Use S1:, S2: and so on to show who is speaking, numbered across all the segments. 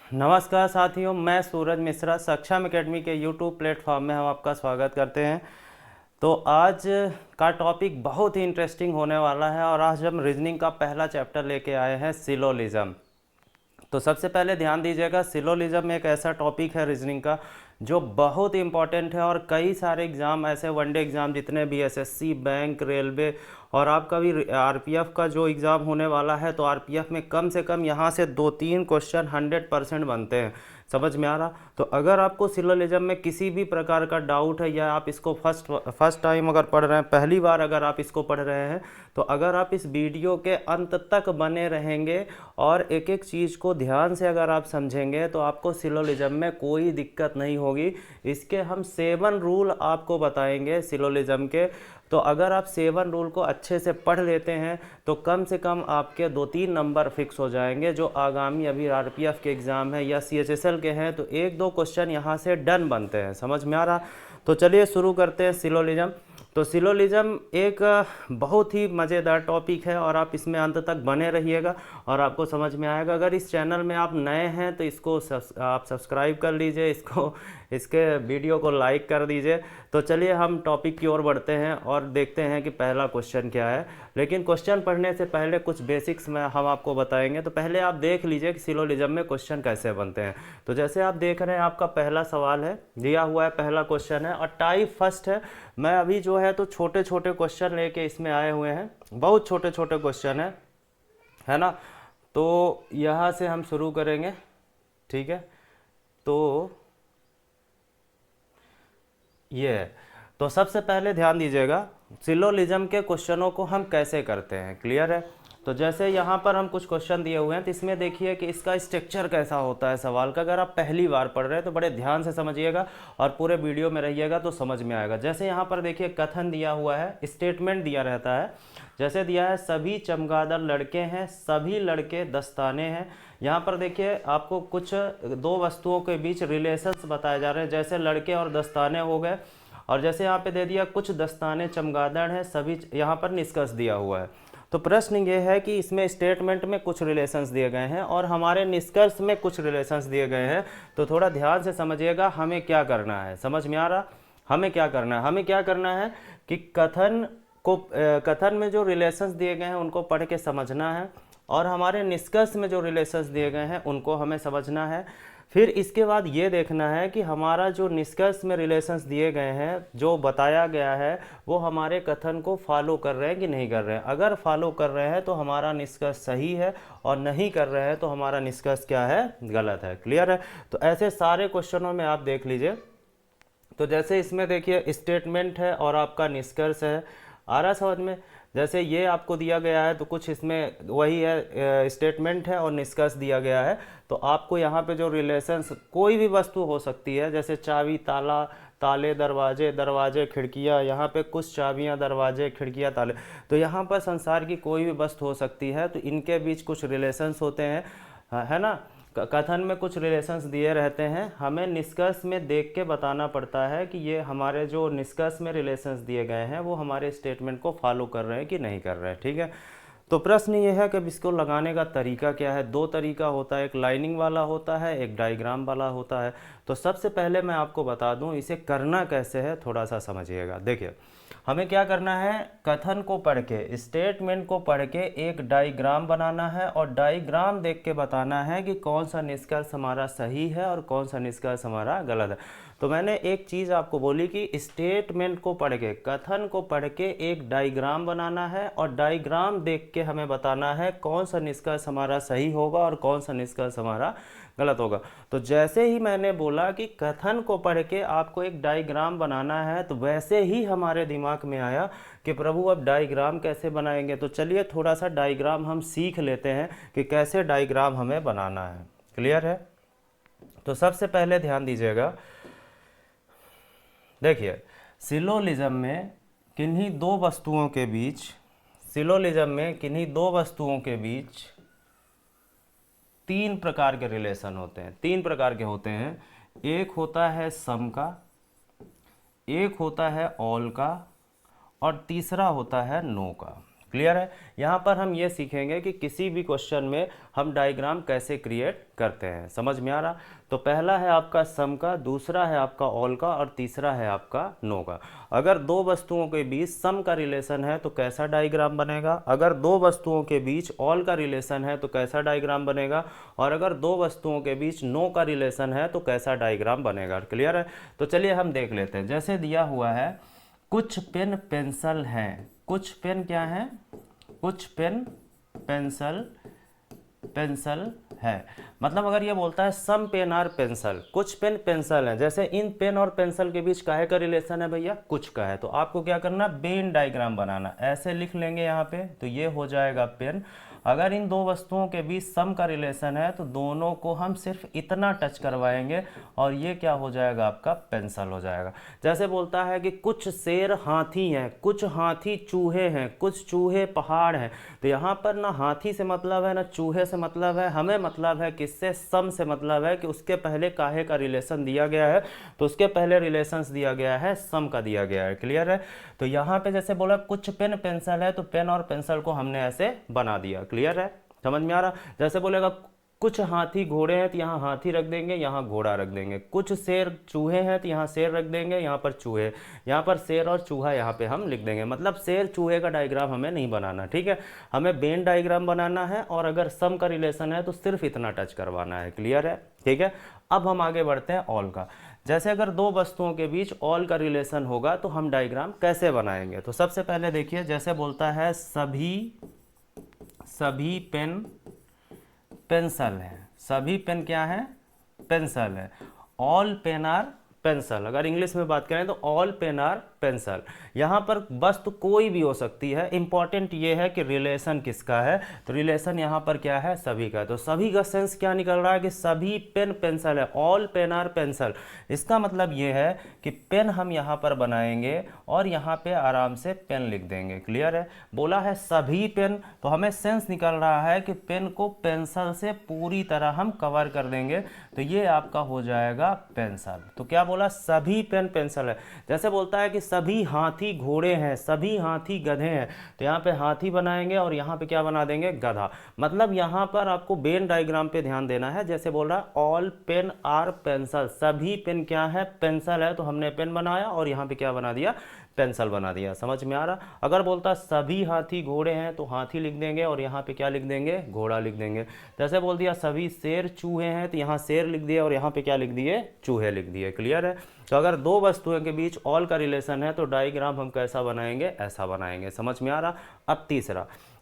S1: नमस्कार साथियों, मैं सूरज मिश्रा सक्षम एकेडमी के यूट्यूब प्लेटफॉर्म में हम आपका स्वागत करते हैं। तो आज का टॉपिक बहुत ही इंटरेस्टिंग होने वाला है और आज हम रीजनिंग का पहला चैप्टर लेके आए हैं, सिलोलिज्म। तो सबसे पहले ध्यान दीजिएगा, सिलोलिज्म एक ऐसा टॉपिक है रीजनिंग का जो बहुत ही इंपॉर्टेंट है और कई सारे एग्ज़ाम ऐसे वनडे एग्ज़ाम जितने भी एसएससी, बैंक, रेलवे और आपका भी आरपीएफ का जो एग्ज़ाम होने वाला है, तो आरपीएफ में कम से कम यहाँ से 2-3 क्वेश्चन 100% बनते हैं। समझ में आ रहा? तो अगर आपको सिलोलिज्म में किसी भी प्रकार का डाउट है या आप इसको फर्स्ट टाइम अगर पढ़ रहे हैं, पहली बार अगर आप इसको पढ़ रहे हैं, तो अगर आप इस वीडियो के अंत तक बने रहेंगे और एक एक चीज़ को ध्यान से अगर आप समझेंगे तो आपको सिलोलिज्म में कोई दिक्कत नहीं होगी। इसके हम 7 रूल आपको बताएंगे सिलोलिज्म के। तो अगर आप 7 रूल को अच्छे से पढ़ लेते हैं तो कम से कम आपके 2-3 नंबर फिक्स हो जाएंगे। जो आगामी अभी आरपीएफ के एग्ज़ाम है या सीएचएसएल के हैं, तो 1-2 क्वेश्चन यहाँ से डन बनते हैं। समझ में आ रहा? तो चलिए शुरू करते हैं सिलोलिज्म। तो सिलोलिज्म एक बहुत ही मज़ेदार टॉपिक है और आप इसमें अंत तक बने रहिएगा और आपको समझ में आएगा। अगर इस चैनल में आप नए हैं तो इसको आप सब्सक्राइब कर लीजिए, इसके वीडियो को लाइक कर दीजिए। तो चलिए हम टॉपिक की ओर बढ़ते हैं और देखते हैं कि पहला क्वेश्चन क्या है। लेकिन क्वेश्चन पढ़ने से पहले कुछ बेसिक्स में हम आपको बताएंगे। तो पहले आप देख लीजिए कि सिलोलिज्म में क्वेश्चन कैसे बनते हैं। तो जैसे आप देख रहे हैं, आपका पहला सवाल है, दिया हुआ है, पहला क्वेश्चन है और टाइप फर्स्ट है। मैं अभी जो है तो छोटे छोटे क्वेश्चन लेके इसमें आए हुए हैं, बहुत छोटे छोटे क्वेश्चन है ना। तो यहाँ से हम शुरू करेंगे, ठीक है। तो ये है। तो सबसे पहले ध्यान दीजिएगा, सिलोलिज्म के क्वेश्चनों को हम कैसे करते हैं, क्लियर है। तो जैसे यहाँ पर हम कुछ क्वेश्चन दिए हुए हैं, तो इसमें देखिए कि इसका स्ट्रक्चर कैसा होता है सवाल का। अगर आप पहली बार पढ़ रहे हैं तो बड़े ध्यान से समझिएगा और पूरे वीडियो में रहिएगा तो समझ में आएगा। जैसे यहाँ पर देखिए कथन दिया हुआ है, स्टेटमेंट दिया रहता है। जैसे दिया है, सभी चमगादड़ लड़के हैं, सभी लड़के दस्ताने हैं। यहाँ पर देखिए आपको कुछ 2 वस्तुओं के बीच रिलेशंस बताए जा रहे हैं, जैसे लड़के और दस्ताने हो गए। और जैसे यहाँ पे दे दिया कुछ दस्ताने चमगादड़ हैं, सभी, यहाँ पर निष्कर्ष दिया हुआ है। तो प्रश्न ये है कि इसमें स्टेटमेंट में कुछ रिलेशंस दिए गए हैं और हमारे निष्कर्ष में कुछ रिलेशंस दिए गए हैं। तो थोड़ा ध्यान से समझिएगा हमें क्या करना है। समझ में आ रहा? हमें क्या करना है? हमें क्या करना है कि कथन में जो रिलेशंस दिए गए हैं उनको पढ़ के समझना है और हमारे निष्कर्ष में जो रिलेशंस दिए गए हैं उनको हमें समझना है। फिर इसके बाद ये देखना है कि हमारा जो निष्कर्ष में रिलेशंस दिए गए हैं, जो बताया गया है, वो हमारे कथन को फॉलो कर रहे हैं कि नहीं कर रहे हैं। अगर फॉलो कर रहे हैं तो हमारा निष्कर्ष सही है और नहीं कर रहे हैं तो हमारा निष्कर्ष क्या है, गलत है। क्लियर है? तो ऐसे सारे क्वेश्चनों में आप देख लीजिए। तो जैसे इसमें देखिए स्टेटमेंट है और आपका निष्कर्ष है, आ रहा समझ में। जैसे ये आपको दिया गया है तो कुछ इसमें वही है, स्टेटमेंट है और निष्कर्ष दिया गया है। तो आपको यहाँ पे जो रिलेशंस, कोई भी वस्तु हो सकती है, जैसे चाबी, ताला, ताले, दरवाजे, दरवाजे, खिड़कियाँ, यहाँ पे कुछ चाबियाँ, दरवाजे, खिड़कियाँ, ताले। तो यहाँ पर संसार की कोई भी वस्तु हो सकती है, तो इनके बीच कुछ रिलेशंस होते हैं, है ना। कथन में कुछ रिलेशंस दिए रहते हैं, हमें निष्कर्ष में देख के बताना पड़ता है कि ये हमारे जो निष्कर्ष में रिलेशंस दिए गए हैं वो हमारे स्टेटमेंट को फॉलो कर रहे हैं कि नहीं कर रहे हैं, ठीक है। तो प्रश्न ये है कि अब इसको लगाने का तरीका क्या है। 2 तरीका होता है, एक लाइनिंग वाला होता है, एक डायग्राम वाला होता है। तो सबसे पहले मैं आपको बता दूं इसे करना कैसे है, थोड़ा सा समझिएगा। देखिए हमें क्या करना है, कथन को पढ़ के, स्टेटमेंट को पढ़ के एक डायग्राम बनाना है और डायग्राम देख के बताना है कि कौन सा निष्कर्ष हमारा सही है और कौन सा निष्कर्ष हमारा गलत है। तो मैंने एक चीज़ आपको बोली कि स्टेटमेंट को पढ़ के, कथन को पढ़ के एक डायग्राम बनाना है और डायग्राम देख के हमें बताना है कौन सा निष्कर्ष हमारा सही होगा और कौन सा निष्कर्ष हमारा गलत होगा। तो जैसे ही मैंने बोला कि कथन को पढ़ के आपको एक डायग्राम बनाना है, तो वैसे ही हमारे दिमाग में आया कि प्रभु अब डायग्राम कैसे बनाएंगे। तो चलिए थोड़ा सा डायग्राम हम सीख लेते हैं कि कैसे डायग्राम हमें बनाना है। क्लियर है? तो सबसे पहले ध्यान दीजिएगा, देखिए सिलोलिज्म में किन्हीं 2 वस्तुओं के बीच, सिलोलिज्म में किन्हीं 2 वस्तुओं के बीच 3 प्रकार के रिलेशन होते हैं। 3 प्रकार के होते हैं। एक होता है सम का, एक होता है ऑल का और तीसरा होता है नो का। क्लियर है। यहाँ पर हम ये सीखेंगे कि किसी भी क्वेश्चन में हम डायग्राम कैसे क्रिएट करते हैं। समझ में आ रहा। तो पहला है आपका सम का, दूसरा है आपका ऑल का, और तीसरा है आपका नो का। अगर दो वस्तुओं के बीच सम का रिलेशन है तो कैसा डायग्राम बनेगा, अगर दो वस्तुओं के बीच ऑल का रिलेशन है तो कैसा डायग्राम बनेगा, और अगर दो वस्तुओं के बीच नो का रिलेशन है तो कैसा डायग्राम बनेगा। क्लियर है। तो चलिए हम देख लेते हैं। जैसे दिया हुआ है कुछ पेन पेंसिल हैं, कुछ पेन क्या है, कुछ पेन पेंसिल पेंसिल है। मतलब अगर ये बोलता है सम पेन आर पेंसिल, कुछ पेन पेंसिल है, जैसे इन पेन और पेंसिल के बीच काहे का रिलेशन है भैया, कुछ का है, तो आपको क्या करना, वेन डायग्राम बनाना। ऐसे लिख लेंगे यहाँ पे, तो ये हो जाएगा पेन। अगर इन दो वस्तुओं के बीच सम का रिलेशन है तो दोनों को हम सिर्फ इतना टच करवाएंगे और ये क्या हो जाएगा, आपका पेंसिल हो जाएगा। जैसे बोलता है कि कुछ शेर हाथी हैं, कुछ हाथी चूहे हैं, कुछ चूहे पहाड़ हैं, तो यहाँ पर ना हाथी से मतलब है ना चूहे से मतलब है, हमें मतलब है किससे, सम से मतलब है कि उसके पहले काहे का रिलेशन दिया गया है, तो उसके पहले रिलेशंस दिया गया है, सम का दिया गया है। क्लियर है। तो यहाँ पे जैसे बोला कुछ पेन पेंसिल है, तो पेन और पेंसिल को हमने ऐसे बना दिया। क्लियर है, समझ में आ रहा। जैसे बोलेगा कुछ हाथी घोड़े हैं, तो यहाँ हाथी रख देंगे, यहाँ घोड़ा रख देंगे। कुछ शेर चूहे हैं, तो यहाँ शेर रख देंगे, यहाँ पर चूहे, यहाँ पर शेर और चूहा यहाँ पे हम लिख देंगे। मतलब शेर चूहे का डायग्राम हमें नहीं बनाना, ठीक है, हमें वेन डायग्राम बनाना है, और अगर सम का रिलेशन है तो सिर्फ इतना टच करवाना है। क्लियर है, ठीक है। अब हम आगे बढ़ते हैं ऑल का। जैसे अगर दो वस्तुओं के बीच ऑल का रिलेशन होगा तो हम डायग्राम कैसे बनाएंगे। तो सबसे पहले देखिए, जैसे बोलता है सभी पेन पेंसिल है, सभी पेन क्या है, पेंसिल है। ऑल पेन आर पेंसिल, अगर इंग्लिश में बात करें तो ऑल पेन आर पेंसिल। यहाँ पर वस्तु कोई भी हो सकती है, इंपॉर्टेंट ये है कि रिलेशन किसका है, तो रिलेशन यहाँ पर क्या है, सभी का। तो सभी का सेंस क्या निकल रहा है कि सभी पेन पेंसिल है, ऑल पेन आर पेंसिल। इसका मतलब ये है कि पेन हम यहाँ पर बनाएंगे और यहाँ पे आराम से पेन लिख देंगे। क्लियर है। बोला है सभी पेन, तो हमें सेंस निकल रहा है कि पेन को पेंसिल से पूरी तरह हम कवर कर देंगे, तो ये आपका हो जाएगा पेंसिल। तो क्या बोला, सभी पेन पेंसिल है। जैसे बोलता है कि सभी हाथी घोड़े हैं, सभी हाथी गधे हैं, तो यहाँ पे हाथी बनाएंगे और यहाँ पे क्या बना देंगे, गधा। मतलब यहाँ पर आपको वेन डायग्राम पे ध्यान देना है। जैसे बोल रहा है ऑल पेन आर पेंसिल, सभी पेन क्या है, पेंसिल है, तो हमने पेन बनाया और यहाँ पे क्या बना दिया, पेंसिल बना दिया। समझ में आ रहा। अगर बोलता सभी हाथी घोड़े हैं तो हाथी लिख देंगे और यहाँ पे क्या लिख देंगे, घोड़ा लिख देंगे। जैसे बोल दिया सभी शेर चूहे हैं, तो यहाँ शेर लिख दिया और यहाँ पे क्या लिख दिए, चूहे लिख दिए। क्लियर है। तो अगर दो वस्तुओं के बीच ऑल का रिलेशन है तो डायग्राम हम कैसा बनाएंगे, ऐसा बनाएंगे। समझ में आ रहा। अब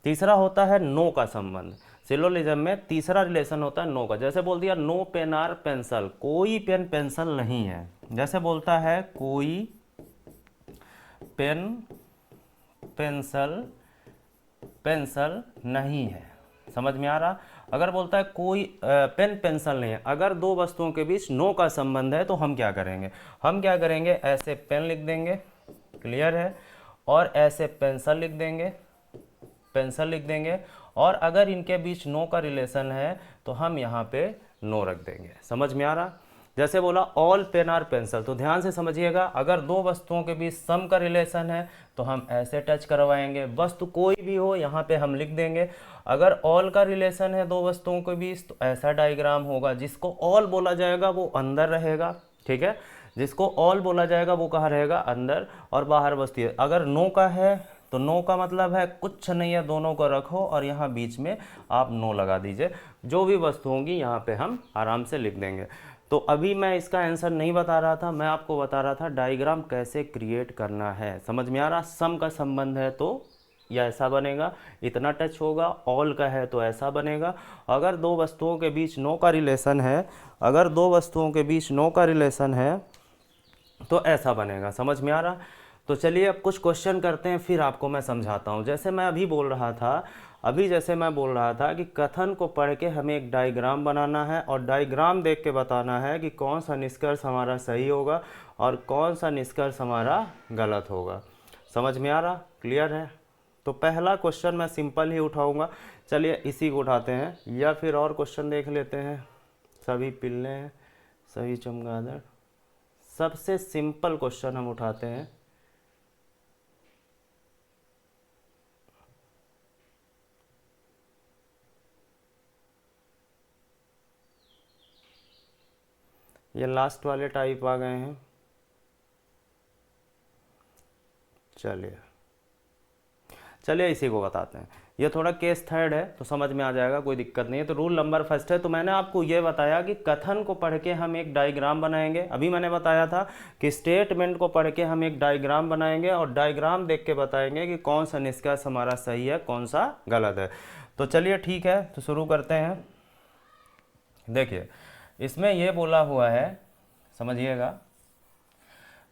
S1: तीसरा होता है नो का संबंध। सिलोजिज्म में तीसरा रिलेशन होता है नो का। जैसे बोल दिया नो पेन आर पेंसिल, कोई पेन पेंसिल नहीं है। जैसे बोलता है कोई पेन पेंसिल नहीं है। समझ में आ रहा। अगर बोलता है कोई पेन पेंसिल नहीं है, अगर दो वस्तुओं के बीच नो का संबंध है तो हम क्या करेंगे, ऐसे पेन लिख देंगे। क्लियर है। और ऐसे पेंसिल लिख देंगे, और अगर इनके बीच नो का रिलेशन है तो हम यहाँ पे नो रख देंगे। समझ में आ रहा। जैसे बोला ऑल पेन आर पेंसिल, तो ध्यान से समझिएगा, अगर दो वस्तुओं के बीच सम का रिलेशन है तो हम ऐसे टच करवाएंगे, वस्तु कोई भी हो यहाँ पे हम लिख देंगे। अगर ऑल का रिलेशन है दो वस्तुओं के बीच तो ऐसा डायग्राम होगा, जिसको ऑल बोला जाएगा वो अंदर रहेगा, ठीक है, जिसको ऑल बोला जाएगा वो कहाँ रहेगा, अंदर, और बाहर वस्तु है। अगर नो का है तो नो का मतलब है कुछ नहीं है, दोनों को रखो और यहाँ बीच में आप नो लगा दीजिए। जो भी वस्तु होंगी यहाँ पे हम आराम से लिख देंगे। तो अभी मैं इसका आंसर नहीं बता रहा था, मैं आपको बता रहा था डायग्राम कैसे क्रिएट करना है। समझ में आ रहा। सम का संबंध है तो या ऐसा बनेगा, इतना टच होगा, ऑल का है तो ऐसा बनेगा। अगर दो वस्तुओं के बीच नो का रिलेशन है, तो ऐसा बनेगा। समझ में आ रहा। तो चलिए अब कुछ क्वेश्चन करते हैं, फिर आपको मैं समझाता हूँ। जैसे मैं अभी बोल रहा था कि कथन को पढ़ के हमें एक डायग्राम बनाना है और डायग्राम देख के बताना है कि कौन सा निष्कर्ष हमारा सही होगा और कौन सा निष्कर्ष हमारा गलत होगा। समझ में आ रहा। क्लियर है। तो पहला क्वेश्चन मैं सिंपल ही उठाऊंगा, चलिए इसी को उठाते हैं, या फिर और क्वेश्चन देख लेते हैं। सभी पिल्ले हैं, सभी चमगादड़। सबसे सिंपल क्वेश्चन हम उठाते हैं। ये लास्ट वाले टाइप आ गए हैं। चलिए इसी को बताते हैं। ये थोड़ा केस थर्ड है तो समझ में आ जाएगा, कोई दिक्कत नहीं है। तो रूल नंबर फर्स्ट है, तो मैंने आपको ये बताया कि कथन को पढ़ के हम एक डायग्राम बनाएंगे। अभी मैंने बताया था कि स्टेटमेंट को पढ़ के हम एक डायग्राम बनाएंगे और डायग्राम देख के बताएंगे कि कौन सा निष्कर्ष हमारा सही है, कौन सा गलत है। तो चलिए ठीक है, तो शुरू करते हैं। देखिए इसमें यह बोला हुआ है, समझिएगा,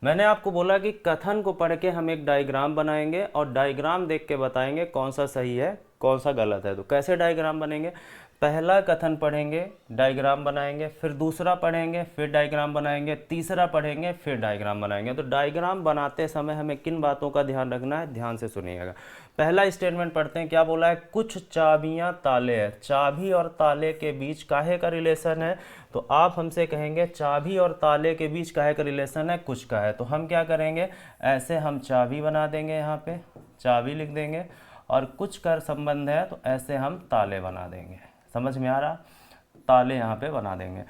S1: मैंने आपको बोला कि कथन को पढ़ के हम एक डायग्राम बनाएंगे और डायग्राम देख के बताएंगे कौन सा सही है, कौन सा गलत है। तो कैसे डायग्राम बनेंगे, पहला कथन पढ़ेंगे, डायग्राम बनाएंगे, फिर दूसरा पढ़ेंगे, फिर डायग्राम बनाएंगे, तीसरा पढ़ेंगे, फिर डायग्राम बनाएंगे। तो डायग्राम बनाते समय हमें किन बातों का ध्यान रखना है, ध्यान से सुनिएगा। पहला स्टेटमेंट पढ़ते हैं, क्या बोला है, कुछ चाबियां ताले हैं। चाबी और ताले के बीच काहे का रिलेशन है, तो आप हमसे कहेंगे चाबी और ताले के बीच काहे का रिलेशन है, कुछ का है। तो हम क्या करेंगे, ऐसे हम चाबी बना देंगे, यहाँ पे चाबी लिख देंगे, और कुछ का संबंध है तो ऐसे हम ताले बना देंगे। समझ में आ रहा, ताले यहाँ पे बना देंगे।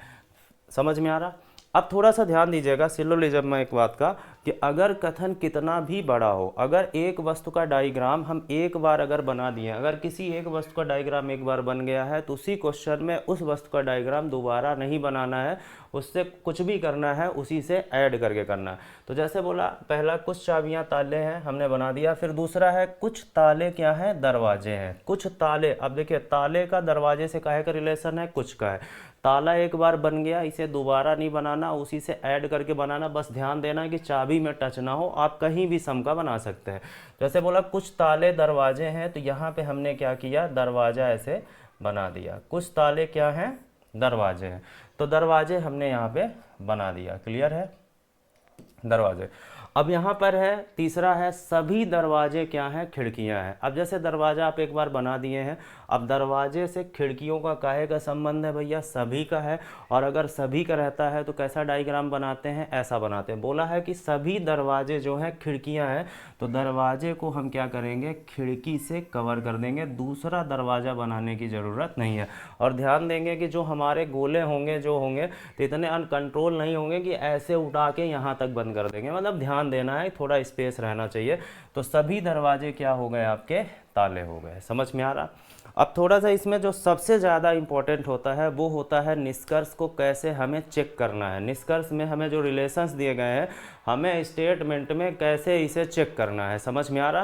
S1: समझ में आ रहा। अब थोड़ा सा ध्यान दीजिएगा सिलोजिज्म में एक बात का, कि अगर कथन कितना भी बड़ा हो, अगर एक वस्तु का डायग्राम हम एक बार अगर बना दिए, अगर किसी एक वस्तु का डायग्राम एक बार बन गया है तो उसी क्वेश्चन में उस वस्तु का डायग्राम दोबारा नहीं बनाना है, उससे कुछ भी करना है उसी से ऐड करके करना है। तो जैसे बोला, पहला कुछ चाबियां ताले हैं, हमने बना दिया। फिर दूसरा है कुछ ताले क्या है, दरवाजे हैं। कुछ ताले, अब देखिए ताले का दरवाजे से काहे का रिलेशन है, कुछ का है। ताला एक बार बन गया, इसे दोबारा नहीं बनाना, उसी से ऐड करके बनाना। बस ध्यान देना कि चाबी में टच ना हो, आप कहीं भी सम का बना सकते हैं। जैसे बोला कुछ ताले दरवाजे हैं, तो यहाँ पे हमने क्या किया, दरवाजा ऐसे बना दिया। कुछ ताले क्या हैं, दरवाजे हैं, तो दरवाजे हमने यहाँ पे बना दिया। क्लियर है, दरवाजे। अब यहाँ पर है तीसरा है सभी दरवाजे क्या हैं, खिड़कियाँ हैं। अब जैसे दरवाजा आप एक बार बना दिए हैं, अब दरवाजे से खिड़कियों का काहे का संबंध है भैया, सभी का है। और अगर सभी का रहता है तो कैसा डायग्राम बनाते हैं, ऐसा बनाते हैं। बोला है कि सभी दरवाजे जो हैं खिड़कियाँ हैं, तो दरवाजे को हम क्या करेंगे, खिड़की से कवर कर देंगे, दूसरा दरवाज़ा बनाने की ज़रूरत नहीं है। और ध्यान देंगे कि जो हमारे गोले होंगे जो होंगे तो इतने अनकंट्रोल नहीं होंगे कि ऐसे उठा के यहाँ तक बंद कर देंगे, मतलब ध्यान देना है, थोड़ा स्पेस रहना चाहिए। तो सभी दरवाजे क्या हो गए, आपके ताले हो गए। समझ में आ रहा। अब थोड़ा सा इसमें जो सबसे ज़्यादा इंपॉर्टेंट होता है वो होता है निष्कर्ष को कैसे हमें चेक करना है। निष्कर्ष में हमें जो रिलेशंस दिए गए हैं, हमें स्टेटमेंट में कैसे इसे चेक करना है। समझ में आ रहा,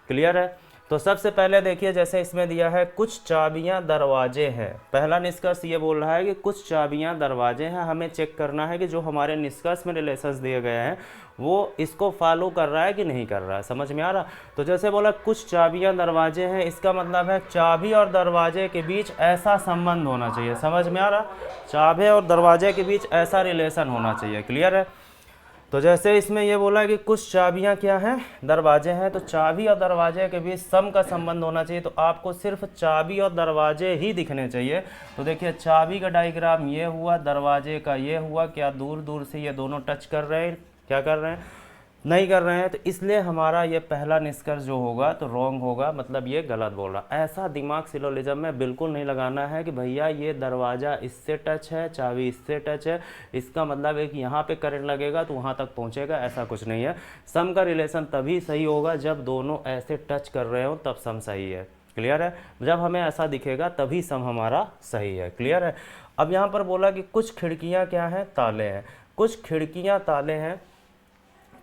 S1: क्लियर है। तो सबसे पहले देखिए, जैसे इसमें दिया है कुछ चाबियां दरवाजे हैं। पहला निष्कर्ष ये बोल रहा है कि कुछ चाबियां दरवाजे हैं। हमें चेक करना है कि जो हमारे निष्कर्ष में रिलेशंस दिए गए हैं वो इसको फॉलो कर रहा है कि नहीं कर रहा है। समझ में आ रहा। तो जैसे बोला कुछ चाबियां दरवाजे हैं, इसका मतलब है चाबी और दरवाजे के बीच ऐसा संबंध होना चाहिए। समझ में आ रहा, चाबी और दरवाजे के बीच ऐसा रिलेशन होना चाहिए। क्लियर है। तो जैसे इसमें ये बोला है कि कुछ चाबियां क्या हैं, दरवाजे हैं, तो चाबी और दरवाजे के बीच सम का संबंध होना चाहिए। तो आपको सिर्फ चाबी और दरवाजे ही दिखने चाहिए। तो देखिए चाबी का डायग्राम ये हुआ, दरवाजे का ये हुआ। क्या दूर दूर से ये दोनों टच कर रहे हैं, क्या कर रहे हैं, नहीं कर रहे हैं। तो इसलिए हमारा ये पहला निष्कर्ष जो होगा तो रॉन्ग होगा, मतलब ये गलत बोल रहा। ऐसा दिमाग सिलोजिज्म में बिल्कुल नहीं लगाना है कि भैया ये दरवाज़ा इससे टच है, चाबी इससे टच है, इसका मतलब है कि यहाँ पे करंट लगेगा तो वहाँ तक पहुँचेगा, ऐसा कुछ नहीं है। सम का रिलेशन तभी सही होगा जब दोनों ऐसे टच कर रहे हो, तब सम सही है। क्लियर है। जब हमें ऐसा दिखेगा तभी सम हमारा सही है। क्लियर है। अब यहाँ पर बोला कि कुछ खिड़कियाँ क्या हैं, ताले हैं। कुछ खिड़कियाँ ताले हैं,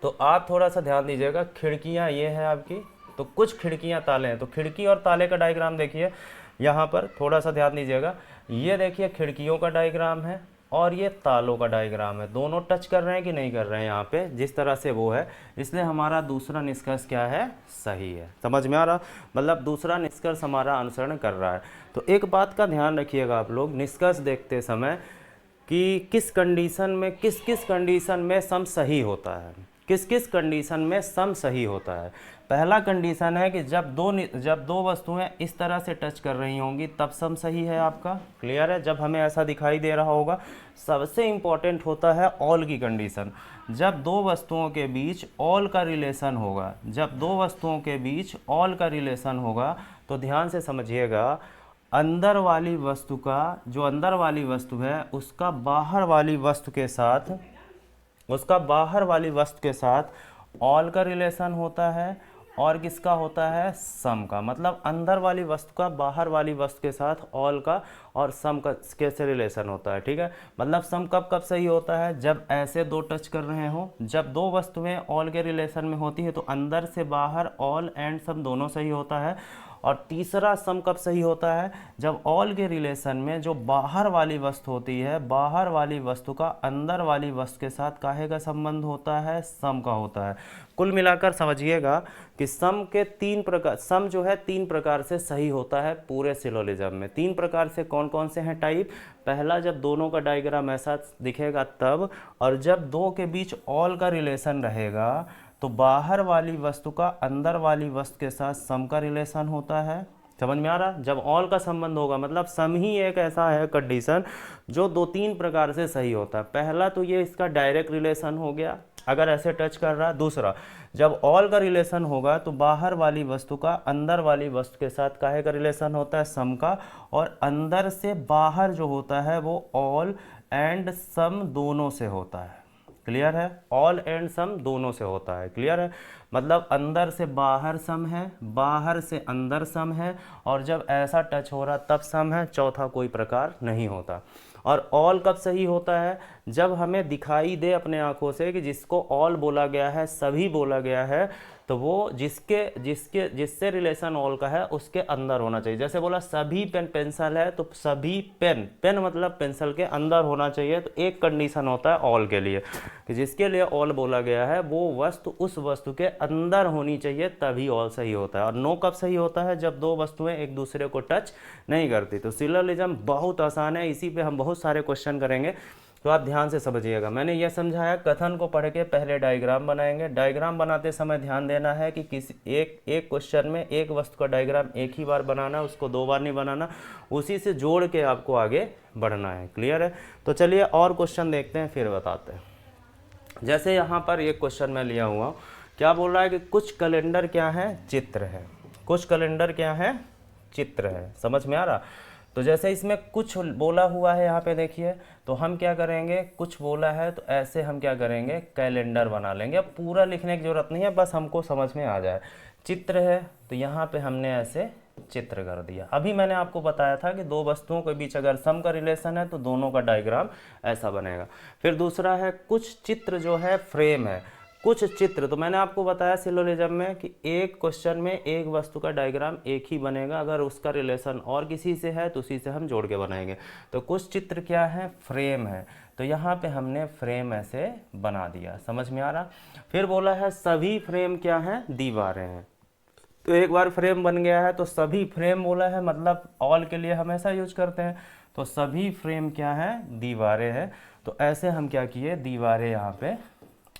S1: तो आप थोड़ा सा ध्यान दीजिएगा। खिड़कियाँ ये हैं आपकी, तो कुछ खिड़कियाँ ताले हैं। तो खिड़की और ताले का डायग्राम देखिए, यहाँ पर थोड़ा सा ध्यान दीजिएगा। ये देखिए खिड़कियों का डायग्राम है और ये तालों का डायग्राम है। दोनों टच कर रहे हैं कि नहीं कर रहे हैं, यहाँ पे जिस तरह से वो है, इसलिए हमारा दूसरा निष्कर्ष क्या है, सही है। समझ में आ रहा, मतलब दूसरा निष्कर्ष हमारा अनुसरण कर रहा है। तो एक बात का ध्यान रखिएगा आप लोग निष्कर्ष देखते समय कि किस कंडीशन में, किस किस कंडीशन में सम सही होता है, किस किस कंडीशन में सम सही होता है। पहला कंडीशन है कि जब दो वस्तुएं इस तरह से टच कर रही होंगी तब सम सही है आपका। क्लियर है। जब हमें ऐसा दिखाई दे रहा होगा। सबसे इम्पॉर्टेंट होता है ऑल की कंडीशन। जब दो वस्तुओं के बीच ऑल का रिलेशन होगा, जब दो वस्तुओं के बीच ऑल का रिलेशन होगा, तो ध्यान से समझिएगा, अंदर वाली वस्तु का, जो अंदर वाली वस्तु है उसका बाहर वाली वस्तु के साथ, उसका बाहर वाली वस्तु के साथ ऑल का रिलेशन होता है और किसका होता है, सम का। मतलब अंदर वाली वस्तु का बाहर वाली वस्तु के साथ ऑल का और सम का कैसे रिलेशन होता है, ठीक है। मतलब सम कब कब सही होता है, जब ऐसे दो टच कर रहे हो, जब दो वस्तुएं ऑल के रिलेशन में होती है तो अंदर से बाहर ऑल एंड सम दोनों सही होता है। और तीसरा सम कब सही होता है, जब ऑल के रिलेशन में जो बाहर वाली वस्तु होती है, बाहर वाली वस्तु का अंदर वाली वस्तु के साथ काहे का संबंध होता है, सम का होता है। कुल मिलाकर समझिएगा कि सम के तीन प्रकार, सम जो है तीन प्रकार से सही होता है पूरे सिलोजिज्म में। तीन प्रकार से कौन कौन से हैं टाइप, पहला जब दोनों का डायग्राम ऐसा दिखेगा तब, और जब दो के बीच ऑल का रिलेशन रहेगा तो बाहर वाली वस्तु का अंदर वाली वस्तु के साथ सम का रिलेशन होता है। समझ में आ रहा, जब ऑल का संबंध होगा मतलब सम ही एक ऐसा है कंडीशन जो दो तीन प्रकार से सही होता है। पहला तो ये इसका डायरेक्ट रिलेशन हो गया अगर ऐसे टच कर रहा। दूसरा, जब ऑल का रिलेशन होगा तो बाहर वाली वस्तु का अंदर वाली वस्तु के साथ काहे का रिलेशन होता है, सम का। और अंदर से बाहर जो होता है वो ऑल एंड सम दोनों से होता है। क्लियर है, ऑल एंड सम दोनों से होता है। क्लियर है, मतलब अंदर से बाहर सम है, बाहर से अंदर सम है, और जब ऐसा टच हो रहा तब सम है, चौथा कोई प्रकार नहीं होता। और ऑल कब सही होता है, जब हमें दिखाई दे अपने आंखों से कि जिसको ऑल बोला गया है, सभी बोला गया है, तो वो जिससे रिलेशन ऑल का है उसके अंदर होना चाहिए। जैसे बोला सभी पेन पेंसिल है तो सभी पेन, पेन मतलब पेंसिल के अंदर होना चाहिए। तो एक कंडीशन होता है ऑल के लिए कि जिसके लिए ऑल बोला गया है वो वस्तु उस वस्तु के अंदर होनी चाहिए, तभी ऑल सही होता है। और नो कब सही होता है, जब दो वस्तुएं एक दूसरे को टच नहीं करती। तो सिलोजिज्म बहुत आसान है, इसी पे हम बहुत सारे क्वेश्चन करेंगे, तो आप ध्यान से समझिएगा। मैंने यह समझाया, कथन को पढ़ के पहले डायग्राम बनाएंगे। डायग्राम बनाते समय ध्यान देना है कि किसी एक क्वेश्चन में एक वस्तु का डायग्राम एक ही बार बनाना, उसको दो बार नहीं बनाना, उसी से जोड़ के आपको आगे बढ़ना है। क्लियर है, तो चलिए और क्वेश्चन देखते हैं फिर बताते हैं। जैसे यहाँ पर एक क्वेश्चन मैं लिया हुआ, क्या बोल रहा है कि कुछ कैलेंडर क्या है, चित्र है। कुछ कैलेंडर क्या है, चित्र है। समझ में आ रहा, तो जैसे इसमें कुछ बोला हुआ है यहाँ पे देखिए, तो हम क्या करेंगे, कुछ बोला है तो ऐसे हम क्या करेंगे, कैलेंडर बना लेंगे। अब पूरा लिखने की जरूरत नहीं है, बस हमको समझ में आ जाए। चित्र है तो यहाँ पे हमने ऐसे चित्र कर दिया। अभी मैंने आपको बताया था कि दो वस्तुओं के बीच अगर सम का रिलेशन है तो दोनों का डायग्राम ऐसा बनेगा। फिर दूसरा है कुछ चित्र जो है फ्रेम है। कुछ चित्र, तो मैंने आपको बताया सिलोजिज्म में कि एक क्वेश्चन में एक वस्तु का डायग्राम एक ही बनेगा, अगर उसका रिलेशन और किसी से है तो उसी से हम जोड़ के बनाएंगे। तो कुछ चित्र क्या है, फ्रेम है, तो यहाँ पे हमने फ्रेम ऐसे बना दिया। समझ में आ रहा। फिर बोला है सभी फ्रेम क्या है, दीवारें हैं। तो एक बार फ्रेम बन गया है तो सभी फ्रेम बोला है, मतलब ऑल के लिए हमेशा यूज करते हैं। तो सभी फ्रेम क्या है, दीवारें हैं। तो ऐसे हम क्या किए, दीवारें यहाँ पे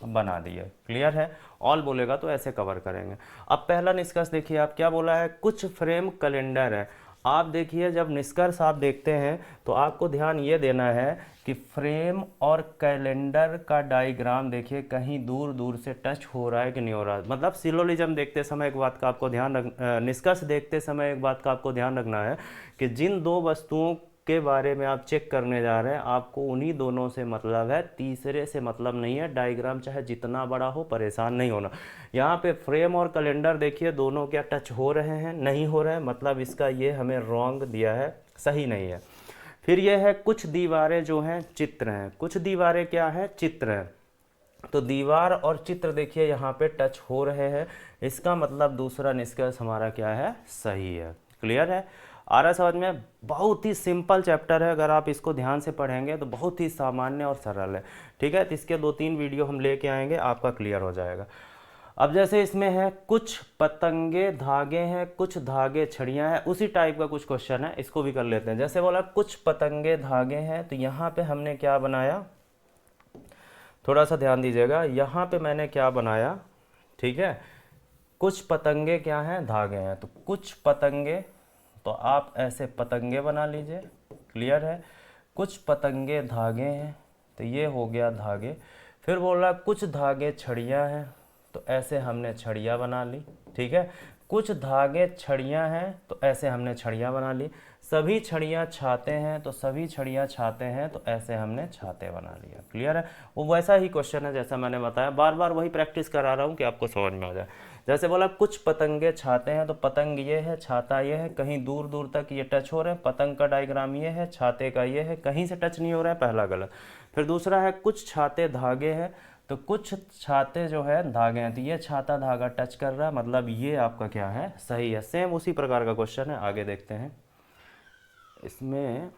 S1: बना दिए। क्लियर है, ऑल बोलेगा तो ऐसे कवर करेंगे। अब पहला निष्कर्ष देखिए, आप क्या बोला है, कुछ फ्रेम कैलेंडर है। आप देखिए जब निष्कर्ष आप देखते हैं तो आपको ध्यान ये देना है कि फ्रेम और कैलेंडर का डायग्राम देखिए कहीं दूर दूर से टच हो रहा है कि नहीं हो रहा है। मतलब सिलोजिज्म देखते समय एक बात का आपको ध्यान निष्कर्ष देखते समय एक बात का आपको ध्यान रखना है कि जिन दो वस्तुओं के बारे में आप चेक करने जा रहे हैं आपको उन्हीं दोनों से मतलब है, तीसरे से मतलब नहीं है। डायग्राम चाहे जितना बड़ा हो परेशान नहीं होना। यहाँ पे फ्रेम और कैलेंडर देखिए दोनों क्या टच हो रहे हैं, नहीं हो रहे हैं, मतलब इसका ये हमें रॉन्ग दिया है, सही नहीं है। फिर ये है कुछ दीवारें जो हैं चित्र हैं। कुछ दीवारें क्या है, चित्र हैं। तो दीवार और चित्र देखिए यहाँ पे टच हो रहे हैं, इसका मतलब दूसरा निष्कर्ष हमारा क्या है, सही है। क्लियर है, आ रहा समझ में। बहुत ही सिंपल चैप्टर है, अगर आप इसको ध्यान से पढ़ेंगे तो बहुत ही सामान्य और सरल है। ठीक है, तो इसके 2-3 वीडियो हम लेके आएंगे, आपका क्लियर हो जाएगा। अब जैसे इसमें है कुछ पतंगे धागे हैं, कुछ धागे छड़ियाँ हैं, उसी टाइप का कुछ क्वेश्चन है, इसको भी कर लेते हैं। जैसे बोला कुछ पतंगे धागे हैं, तो यहाँ पे हमने क्या बनाया, थोड़ा सा ध्यान दीजिएगा। यहाँ पे मैंने क्या बनाया, ठीक है, कुछ पतंगे क्या हैं, धागे हैं। तो कुछ पतंगे, तो आप ऐसे पतंगे बना लीजिए। क्लियर है, कुछ पतंगे धागे हैं, तो ये हो गया धागे। फिर बोल रहा कुछ धागे छड़ियाँ हैं, तो ऐसे हमने छड़ियाँ बना ली। ठीक है, कुछ धागे छड़ियाँ हैं, तो ऐसे हमने छड़ियाँ बना ली। सभी छड़ियाँ छाते हैं, तो सभी छड़ियाँ छाते हैं, तो ऐसे हमने छाते बना लिया। क्लियर है? वो वैसा ही क्वेश्चन है जैसा मैंने बताया, बार बार वही प्रैक्टिस करा रहा हूँ कि आपको समझ में आ जाए। जैसे बोला कुछ पतंगे छाते हैं, तो पतंग ये है, छाता ये है, कहीं दूर दूर तक ये टच हो रहे हैं, पतंग का डायग्राम ये है, छाते का ये है, कहीं से टच नहीं हो रहा है, पहला गलत। फिर दूसरा है कुछ छाते धागे हैं, तो कुछ छाते जो है धागे हैं, तो ये छाता धागा टच कर रहा है, मतलब ये आपका क्या है, सही है। सेम उसी प्रकार का क्वेश्चन है, आगे देखते हैं। इसमें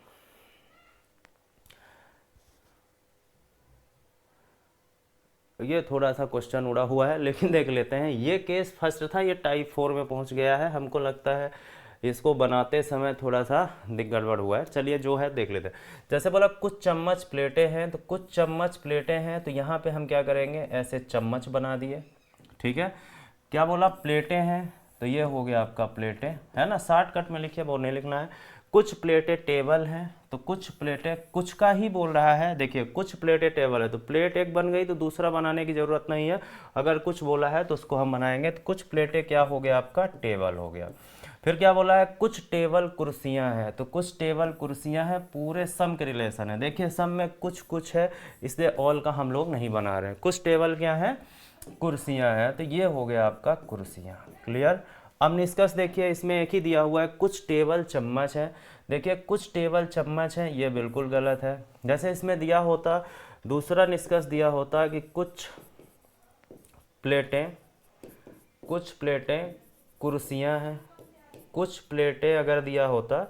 S1: ये थोड़ा सा क्वेश्चन उड़ा हुआ है, लेकिन देख लेते हैं। ये केस फर्स्ट था, ये टाइप 4 में पहुंच गया है, हमको लगता है इसको बनाते समय थोड़ा सा गड़बड़ हुआ है। चलिए जो है देख लेते हैं। जैसे बोला कुछ चम्मच प्लेटें हैं, तो कुछ चम्मच प्लेटें हैं, तो यहाँ पे हम क्या करेंगे, ऐसे चम्मच बना दिए। ठीक है, क्या बोला, प्लेटें हैं, तो ये हो गया आपका प्लेटें, है ना, शॉर्टकट में लिखिए, वो नहीं लिखना है। कुछ प्लेटें टेबल हैं, तो कुछ प्लेटें, कुछ का ही बोल रहा है, देखिए कुछ प्लेटें टेबल है, तो प्लेट एक बन गई, तो दूसरा बनाने की ज़रूरत नहीं है। अगर कुछ बोला है तो उसको हम बनाएंगे, तो कुछ प्लेटें क्या हो गया आपका, टेबल हो गया। फिर क्या बोला है, कुछ टेबल कुर्सियां हैं, तो कुछ टेबल कुर्सियां हैं, पूरे सम के रिलेशन है। देखिए सम में कुछ कुछ है, इसलिए ऑल का हम लोग नहीं बना रहे हैं। कुछ टेबल क्या है, कुर्सियां हैं, तो ये हो गया आपका कुर्सियां। क्लियर? अब निष्कर्ष देखिए, इसमें एक ही दिया हुआ है, कुछ टेबल चम्मच है। देखिए कुछ टेबल चम्मच है, ये बिल्कुल गलत है। जैसे इसमें दिया होता, दूसरा निष्कर्ष दिया होता कि कुछ प्लेटें, कुछ प्लेटें कुर्सियां हैं, कुछ प्लेटें अगर दिया होता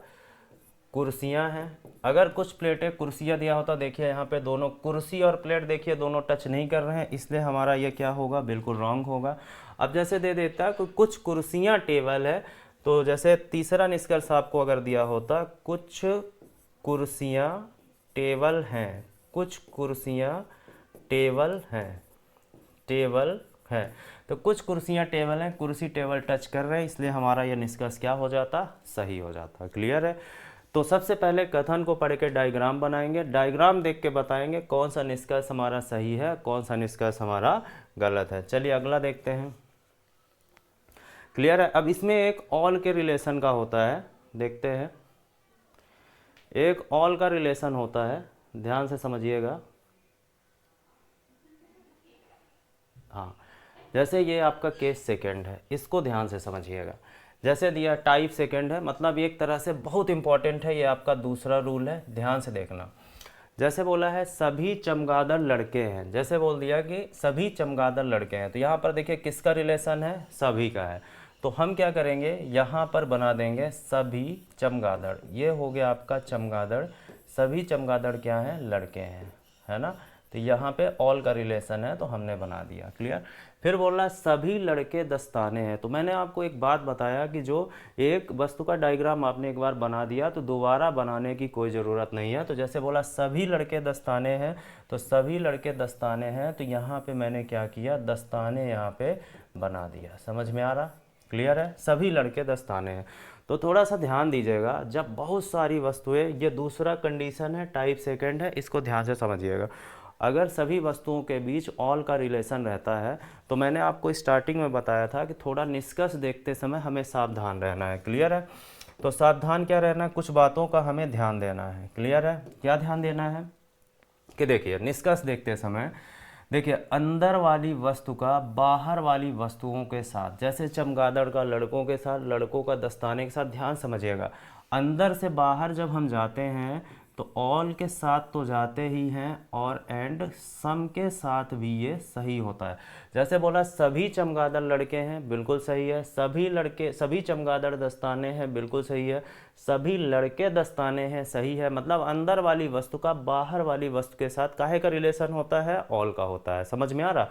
S1: कुर्सियां हैं, अगर कुछ प्लेटें कुर्सियां दिया होता, देखिए यहाँ पे दोनों कुर्सी और प्लेट देखिए दोनों टच नहीं कर रहे हैं, इसलिए हमारा ये क्या होगा, बिल्कुल रॉन्ग होगा। अब जैसे दे देता कि कुछ कुर्सियां टेबल है, तो जैसे तीसरा निष्कर्ष आपको अगर दिया होता कुछ कुर्सियां टेबल हैं, कुछ कुर्सियां टेबल हैं, टेबल है, तो कुछ कुर्सियां टेबल हैं, कुर्सी टेबल टच कर रहे हैं, इसलिए हमारा यह निष्कर्ष क्या हो जाता, सही हो जाता। क्लियर है? तो सबसे पहले कथन को पढ़ के डायग्राम बनाएंगे, डायग्राम देख के बताएंगे कौन सा निष्कर्ष हमारा सही है, कौन सा निष्कर्ष हमारा गलत है। चलिए अगला देखते हैं। क्लियर है? अब इसमें एक ऑल के रिलेशन का होता है, देखते हैं। एक ऑल का रिलेशन होता है, ध्यान से समझिएगा। हाँ, जैसे ये आपका केस सेकंड है, इसको ध्यान से समझिएगा। जैसे दिया टाइप सेकंड है, मतलब एक तरह से बहुत इंपॉर्टेंट है, ये आपका दूसरा रूल है, ध्यान से देखना। जैसे बोला है सभी चमगादड़ लड़के हैं, जैसे बोल दिया कि सभी चमगादड़ लड़के हैं, तो यहाँ पर देखिए किसका रिलेशन है, सभी का है। तो हम क्या करेंगे, यहाँ पर बना देंगे सभी चमगादड़, ये हो गया आपका चमगादड़, सभी चमगादड़ क्या हैं, लड़के हैं, है ना। तो यहाँ पे ऑल का रिलेशन है, तो हमने बना दिया। क्लियर? फिर बोल रहा है सभी लड़के दस्ताने हैं, तो मैंने आपको एक बात बताया कि जो एक वस्तु का डायग्राम आपने एक बार बना दिया तो दोबारा बनाने की कोई ज़रूरत नहीं है। तो जैसे बोला सभी लड़के दस्ताने हैं, तो सभी लड़के दस्ताने हैं, तो यहाँ पे मैंने क्या किया, दस्ताने यहाँ पे बना दिया। समझ में आ रहा? क्लियर है? सभी लड़के दस्ताने हैं। तो थोड़ा सा ध्यान दीजिएगा, जब बहुत सारी वस्तुएं, ये दूसरा कंडीशन है, टाइप सेकंड है, इसको ध्यान से समझिएगा। अगर सभी वस्तुओं के बीच ऑल का रिलेशन रहता है, तो मैंने आपको स्टार्टिंग में बताया था कि थोड़ा निष्कर्ष देखते समय हमें सावधान रहना है। क्लियर है? तो सावधान क्या रहना है, कुछ बातों का हमें ध्यान देना है। क्लियर है? क्या ध्यान देना है कि देखिए निष्कर्ष देखते समय, देखिए अंदर वाली वस्तु का बाहर वाली वस्तुओं के साथ, जैसे चमगादड़ का लड़कों के साथ, लड़कों का दस्ताने के साथ, ध्यान समझिएगा। अंदर से बाहर जब हम जाते हैं तो ऑल के साथ तो जाते ही हैं, और एंड सम के साथ भी ये सही होता है। जैसे बोला सभी चमगादड़ लड़के हैं, बिल्कुल सही है। सभी लड़के, सभी चमगादड़ दस्ताने हैं, बिल्कुल सही है। सभी लड़के दस्ताने हैं, सही है। मतलब अंदर वाली वस्तु का बाहर वाली वस्तु के साथ काहे का रिलेशन होता है, ऑल का होता है। समझ में आ रहा?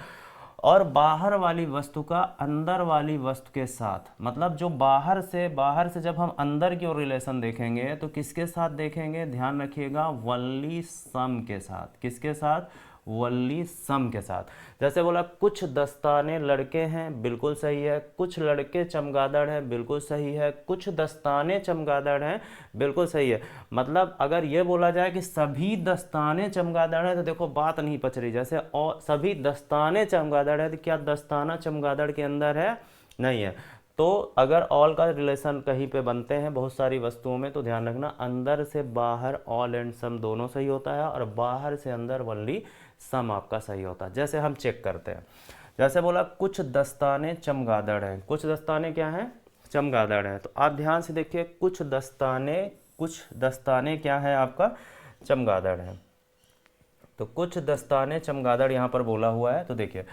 S1: और बाहर वाली वस्तु का अंदर वाली वस्तु के साथ, मतलब जो बाहर से जब हम अंदर की ओर रिलेशन देखेंगे तो किसके साथ देखेंगे, ध्यान रखिएगा, वनली सम के साथ। किसके साथ? वनली सम के साथ। जैसे बोला कुछ दस्ताने लड़के हैं, बिल्कुल सही है। कुछ लड़के चमगादड़ हैं, बिल्कुल सही है। कुछ दस्ताने चमगादड़ हैं, बिल्कुल सही है। मतलब अगर ये बोला जाए कि सभी दस्ताने चमगादड़ हैं, तो देखो बात नहीं पच रही। जैसे और सभी दस्ताने चमगादड़ है, तो क्या दस्ताना चमगादड़ के अंदर है? नहीं है। तो अगर ऑल का रिलेशन कहीं पे बनते हैं बहुत सारी वस्तुओं में, तो ध्यान रखना अंदर से बाहर ऑल एंड सम दोनों सही होता है, और बाहर से अंदर ओनली सम आपका सही होता है। जैसे हम चेक करते हैं, जैसे बोला कुछ दस्ताने चमगादड़ हैं। कुछ दस्ताने क्या हैं? चमगादड़ हैं। तो आप ध्यान से देखिए, कुछ दस्ताने क्या है आपका? चमगादड़ हैं। तो कुछ दस्ताने चमगादड़ यहाँ पर बोला हुआ है। तो देखिए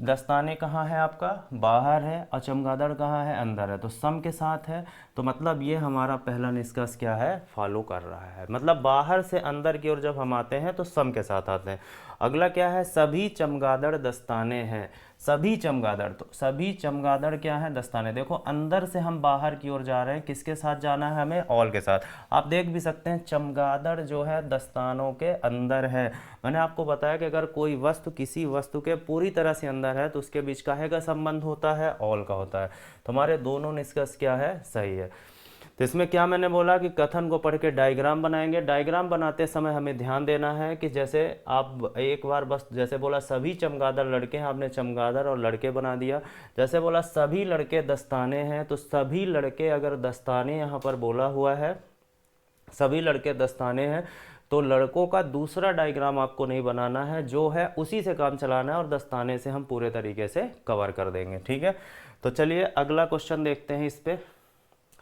S1: दस्ताने कहाँ है आपका? बाहर है, और चमगादड़ कहाँ है? अंदर है। तो सम के साथ है, तो मतलब ये हमारा पहला निष्कर्ष क्या है? फॉलो कर रहा है। मतलब बाहर से अंदर की ओर जब हम आते हैं तो सम के साथ आते हैं। अगला क्या है? सभी चमगादड़ दस्ताने हैं। सभी चमगादड़, तो सभी चमगादड़ क्या है? दस्ताने। देखो अंदर से हम बाहर की ओर जा रहे हैं, किसके साथ जाना है हमें? ऑल के साथ। आप देख भी सकते हैं चमगादड़ जो है दस्तानों के अंदर है। मैंने आपको बताया कि अगर कोई वस्तु किसी वस्तु के पूरी तरह से अंदर है तो उसके बीच काहे का संबंध होता है? ऑल का होता है। तो हमारे दोनों निष्कर्ष क्या है? सही है। तो इसमें क्या मैंने बोला कि कथन को पढ़ के डायग्राम बनाएंगे। डायग्राम बनाते समय हमें ध्यान देना है कि जैसे आप एक बार बस, जैसे बोला सभी चमगादड़ लड़के हैं, आपने चमगादड़ और लड़के बना दिया। जैसे बोला सभी लड़के दस्ताने हैं, तो सभी लड़के, अगर दस्ताने यहाँ पर बोला हुआ है, सभी लड़के दस्ताने हैं, तो लड़कों का दूसरा डायग्राम आपको नहीं बनाना है, जो है उसी से काम चलाना है, और दस्ताने से हम पूरे तरीके से कवर कर देंगे। ठीक है, तो चलिए अगला क्वेश्चन देखते हैं इस पे,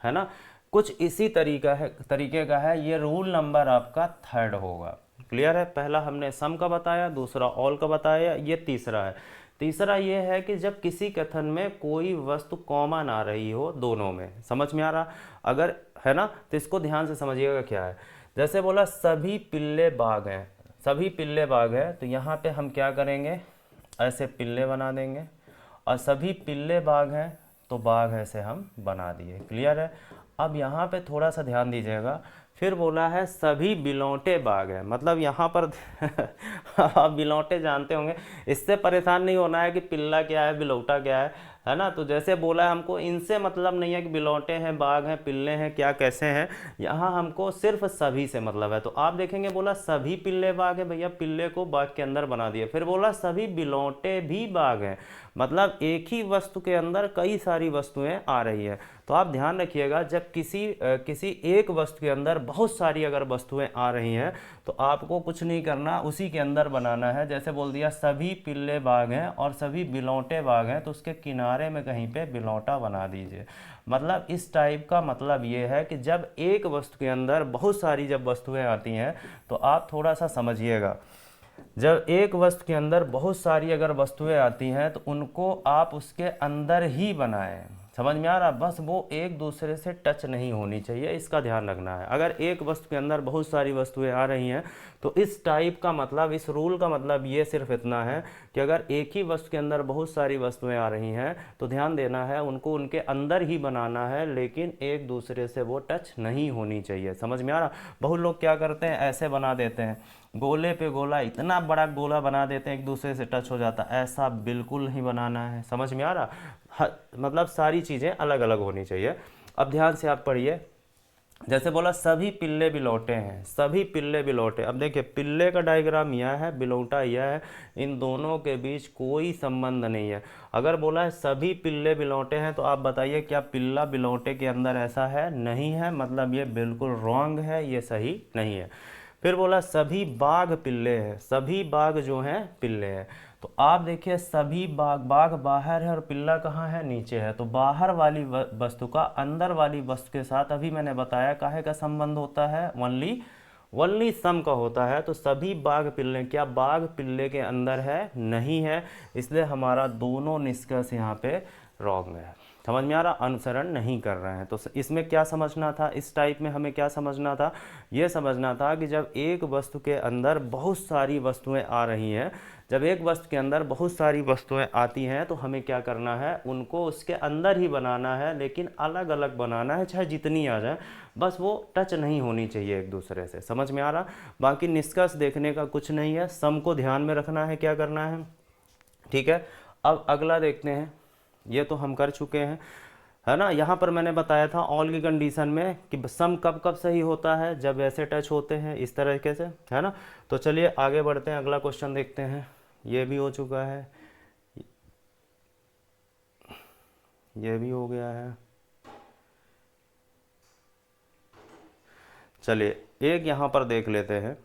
S1: है ना। कुछ इसी तरीके का है। ये रूल नंबर आपका 3rd होगा। क्लियर है? पहला हमने सम का बताया, दूसरा ऑल का बताया, ये तीसरा है। तीसरा ये है कि जब किसी कथन में कोई वस्तु कॉमन आ रही हो दोनों में, समझ में आ रहा? अगर है ना, तो इसको ध्यान से समझिएगा क्या है। जैसे बोला सभी पिल्ले बाघ हैं, सभी पिल्ले बाघ हैं, तो यहाँ पे हम क्या करेंगे? ऐसे पिल्ले बना देंगे, और सभी पिल्ले बाघ हैं तो बाघ ऐसे हम बना दिए। क्लियर है? अब यहाँ पे थोड़ा सा ध्यान दीजिएगा। फिर बोला है सभी बिलौटे बाघ हैं, मतलब यहाँ पर आप बिलौटे जानते होंगे, इससे परेशान नहीं होना है कि पिल्ला क्या है, बिलौटा क्या है ना। तो जैसे बोला है, हमको इनसे मतलब नहीं है कि बिलौटे हैं, बाघ हैं, पिल्ले हैं, क्या कैसे हैं। यहाँ हमको सिर्फ सभी से मतलब है। तो आप देखेंगे बोला सभी पिल्ले बाघ हैं, भैया पिल्ले को बाघ के अंदर बना दिए। फिर बोला सभी बिलौटे भी बाघ हैं, मतलब एक ही वस्तु के अंदर कई सारी वस्तुएं आ रही है। तो आप ध्यान रखिएगा, जब किसी एक वस्तु के अंदर बहुत सारी अगर वस्तुएं आ रही हैं, तो आपको कुछ नहीं करना, उसी के अंदर बनाना है। जैसे बोल दिया सभी पिल्ले बाघ हैं और सभी बिलौटे बाघ हैं, तो उसके किनारे में कहीं पे बिलौटा बना दीजिए। मतलब इस टाइप का मतलब ये है कि जब एक वस्तु के अंदर बहुत सारी जब वस्तुएं आती हैं, तो आप थोड़ा सा समझिएगा, जब एक वस्तु के अंदर बहुत सारी अगर वस्तुएं आती हैं, तो उनको आप उसके अंदर ही बनाएं। समझ में आ रहा? बस वो एक दूसरे से टच नहीं होनी चाहिए, इसका ध्यान रखना है। अगर एक वस्तु के अंदर बहुत सारी वस्तुएं आ रही हैं, तो इस टाइप का मतलब, इस रूल का मतलब ये सिर्फ इतना है कि अगर एक ही वस्तु के अंदर बहुत सारी वस्तुएं आ रही हैं, तो ध्यान देना है, उनको उनके अंदर ही बनाना है, लेकिन एक दूसरे से वो टच नहीं होनी चाहिए। समझ में आ रहा? बहुत लोग क्या करते हैं, ऐसे बना देते हैं, गोले पे गोला, इतना बड़ा गोला बना देते हैं, एक दूसरे से टच हो जाता है। ऐसा बिल्कुल नहीं बनाना है। समझ में आ रहा? मतलब सारी चीज़ें अलग अलग होनी चाहिए। अब ध्यान से आप पढ़िए, जैसे बोला सभी पिल्ले बिलौटे हैं, सभी पिल्ले बिलौटे। अब देखिए पिल्ले का डायग्राम यह है, बिलौटा यह है, इन दोनों के बीच कोई संबंध नहीं है। अगर बोला है सभी पिल्ले बिलौटे हैं, तो आप बताइए क्या पिल्ला बिलौटे के अंदर ऐसा है? नहीं है, मतलब ये बिल्कुल रॉन्ग है, ये सही नहीं है। फिर बोला सभी बाघ पिल्ले हैं, सभी बाघ जो हैं पिल्ले हैं। तो आप देखिए सभी बाघ बाहर है और पिल्ला कहाँ है? नीचे है। तो बाहर वाली वस्तु का अंदर वाली वस्तु के साथ, अभी मैंने बताया काहे का संबंध होता है? ओनली सम का होता है। तो सभी बाघ पिल्ले, क्या बाघ पिल्ले के अंदर है? नहीं है, इसलिए हमारा दोनों निष्कर्ष यहाँ पे रॉन्ग है। समझ में आ रहा? अनुसरण नहीं कर रहे हैं। तो इसमें क्या समझना था, इस टाइप में हमें क्या समझना था? ये समझना था कि जब एक वस्तु के अंदर बहुत सारी वस्तुएं आ रही हैं, जब एक वस्तु के अंदर बहुत सारी वस्तुएं आती हैं, तो हमें क्या करना है? उनको उसके अंदर ही बनाना है, लेकिन अलग अलग बनाना है, चाहे जितनी आ जाए, बस वो टच नहीं होनी चाहिए एक दूसरे से। समझ में आ रहा? बाकी निष्कर्ष देखने का कुछ नहीं है, सम को ध्यान में रखना है, क्या करना है। ठीक है, अब अगला देखते हैं। ये तो हम कर चुके हैं, है ना। यहाँ पर मैंने बताया था ऑल की कंडीशन में कि सम कब कब सही होता है? जब ऐसे टच होते हैं इस तरीके से, है ना। तो चलिए आगे बढ़ते हैं, अगला क्वेश्चन देखते हैं। ये भी हो चुका है, ये भी हो गया है। चलिए एक यहाँ पर देख लेते हैं।